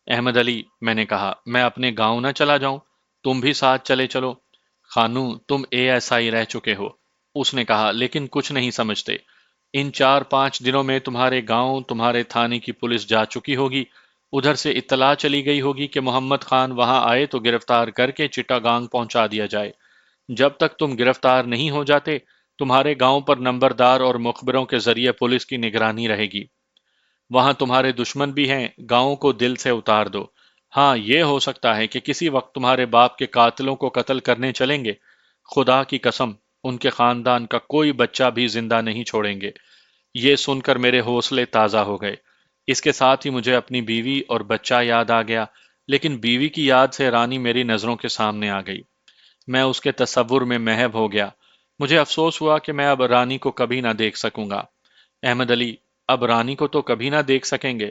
احمد علی، میں نے کہا، میں اپنے گاؤں نہ چلا جاؤں؟ تم بھی ساتھ چلے چلو۔ خانو، تم ASI رہ چکے ہو، اس نے کہا، لیکن کچھ نہیں سمجھتے۔ ان 4 5 دنوں میں تمہارے گاؤں، تمہارے تھانے کی پولیس جا چکی ہوگی، ادھر سے اطلاع چلی گئی ہوگی کہ محمد خان وہاں آئے تو گرفتار کر کے چٹاگانگ پہنچا دیا جائے۔ جب تک تم گرفتار نہیں ہو جاتے، تمہارے گاؤں پر نمبردار اور مخبروں کے ذریعے پولیس کی نگرانی رہے گی۔ وہاں تمہارے دشمن بھی ہیں، گاؤں کو دل سے اتار دو۔ ہاں، یہ ہو سکتا ہے کہ کسی وقت تمہارے باپ کے قاتلوں کو قتل کرنے چلیں گے۔ خدا کی قسم، ان کے خاندان کا کوئی بچہ بھی زندہ نہیں چھوڑیں گے۔ یہ سن کر میرے حوصلے تازہ ہو گئے۔ اس کے ساتھ ہی مجھے اپنی بیوی اور بچہ یاد آ گیا، لیکن بیوی کی یاد سے رانی میری نظروں کے سامنے آ گئی۔ میں اس کے تصور میں محو ہو گیا۔ مجھے افسوس ہوا کہ میں اب رانی کو کبھی نہ دیکھ سکوں گا۔ احمد علی، اب رانی کو تو کبھی نہ دیکھ سکیں گے؟